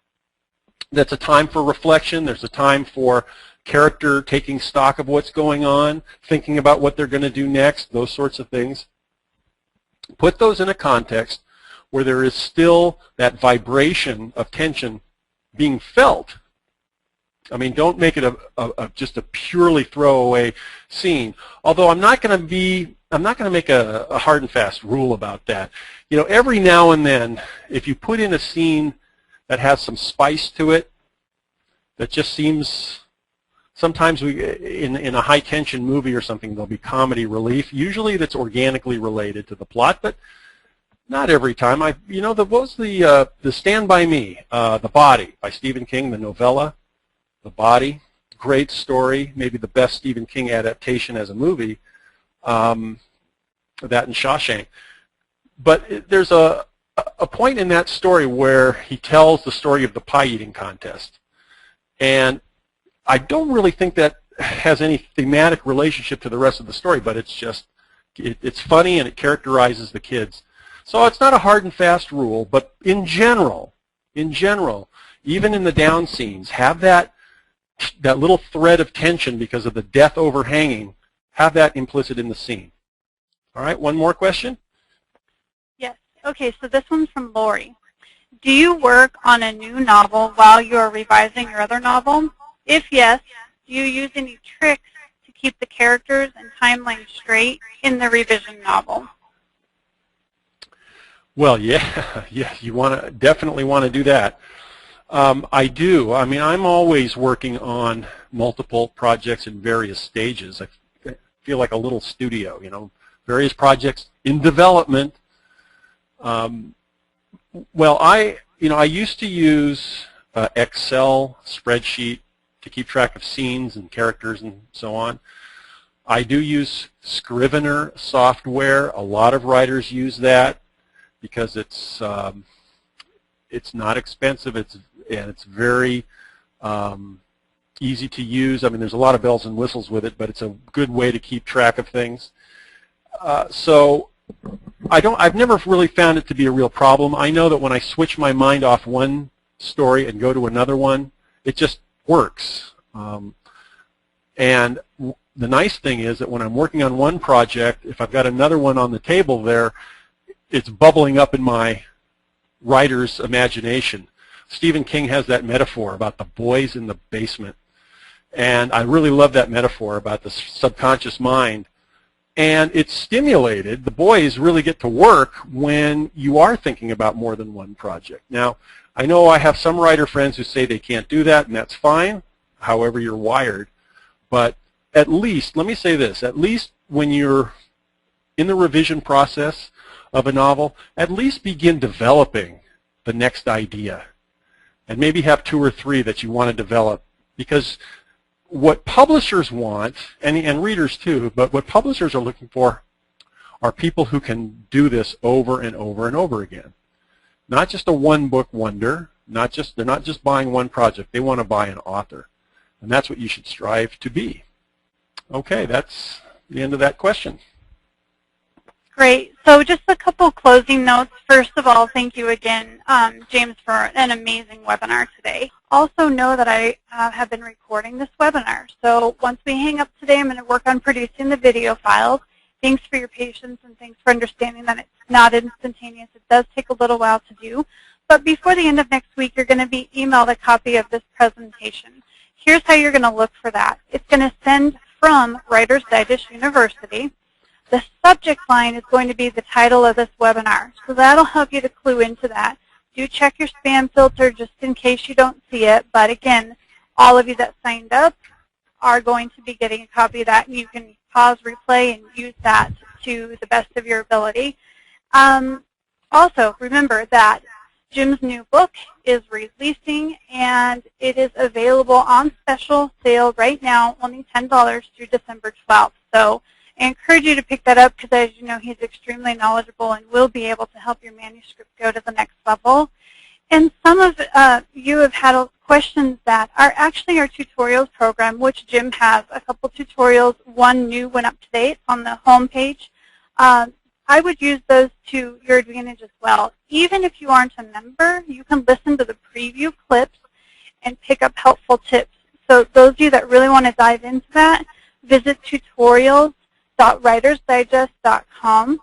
that's a time for reflection. There's a time for character taking stock of what's going on, thinking about what they're going to do next, those sorts of things. Put those in a context where there is still that vibration of tension being felt. I mean, don't make it just a purely throwaway scene. Although I'm not going to make a hard and fast rule about that. Every now and then, if you put in a scene that has some spice to it, that just seems, sometimes in a high tension movie or something, there'll be comedy relief. Usually that's organically related to the plot, but not every time. What was the Stand By Me, The Body by Stephen King, the novella, The Body, great story, maybe the best Stephen King adaptation as a movie, that and Shawshank. But there's a point in that story where he tells the story of the pie eating contest. And I don't really think that has any thematic relationship to the rest of the story, but it's just, it's funny and it characterizes the kids. So it's not a hard and fast rule, but in general, even in the down scenes, have that little thread of tension because of the death overhanging, have that implicit in the scene. All right, one more question? Yes. Okay, so this one's from Lori. Do you work on a new novel while you're revising your other novel? If yes, do you use any tricks to keep the characters and timeline straight in the revision novel? Well, yeah, you definitely want to do that. I do. I mean, I'm always working on multiple projects in various stages. I feel like a little studio, various projects in development. Well, I used to use Excel spreadsheet to keep track of scenes and characters and so on. I do use Scrivener software. A lot of writers use that because it's not expensive. It's very easy to use. I mean, there's a lot of bells and whistles with it, but it's a good way to keep track of things. So I've never really found it to be a real problem. I know that when I switch my mind off one story and go to another one, it just works. And the nice thing is that when I'm working on one project, if I've got another one on the table there, it's bubbling up in my writer's imagination. Stephen King has that metaphor about the boys in the basement. And I really love that metaphor about the subconscious mind. And it's stimulated. The boys really get to work when you are thinking about more than one project. Now, I know I have some writer friends who say they can't do that, and that's fine, however you're wired. But at least, let me say this, at least when you're in the revision process of a novel, at least begin developing the next idea. And maybe have 2 or 3 that you want to develop. Because what publishers want, and readers too, but what publishers are looking for are people who can do this over and over and over again. Not just a one-book wonder. They're not just buying one project. They want to buy an author. And that's what you should strive to be. Okay, that's the end of that question. Great. So just a couple closing notes. First of all, thank you again, James, for an amazing webinar today. Also know that I have been recording this webinar. So once we hang up today, I'm going to work on producing the video files. Thanks for your patience and thanks for understanding that it's not instantaneous. It does take a little while to do. But before the end of next week, you're going to be emailed a copy of this presentation. Here's how you're going to look for that. It's going to send from Writers Digest University. The subject line is going to be the title of this webinar. So that'll help you to clue into that. Do check your spam filter just in case you don't see it. But again, all of you that signed up are going to be getting a copy of that. And you can pause, replay, and use that to the best of your ability. Also, remember that Jim's new book is releasing, and it is available on special sale right now, only $10 through December 12th. So I encourage you to pick that up because, as you know, he's extremely knowledgeable and will be able to help your manuscript go to the next level. And some of you have had questions that are actually our tutorials program, which Jim has a couple tutorials. One new went up today. It's on the home page. I would use those to your advantage as well. Even if you aren't a member, you can listen to the preview clips and pick up helpful tips. So those of you that really want to dive into that, visit tutorials.writersdigest.com,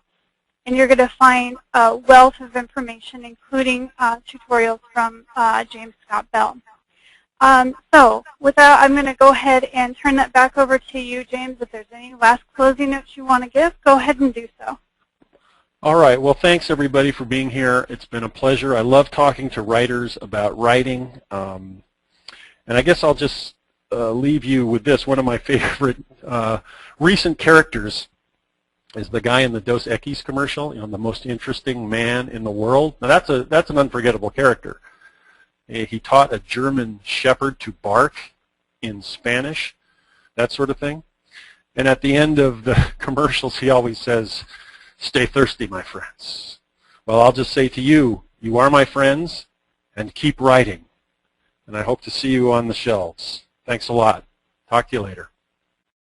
and you're going to find a wealth of information, including tutorials from James Scott Bell. So with that, I'm going to go ahead and turn that back over to you, James. If there's any last closing notes you want to give, go ahead and do so. All right. Well, thanks, everybody, for being here. It's been a pleasure. I love talking to writers about writing. And I guess I'll just leave you with this. One of my favorite recent characters is the guy in the Dos Equis commercial, you know, the most interesting man in the world. Now, that's an unforgettable character. He taught a German shepherd to bark in Spanish, that sort of thing. And at the end of the commercials, he always says, "Stay thirsty, my friends." Well, I'll just say to you, you are my friends, and keep writing. And I hope to see you on the shelves. Thanks a lot. Talk to you later.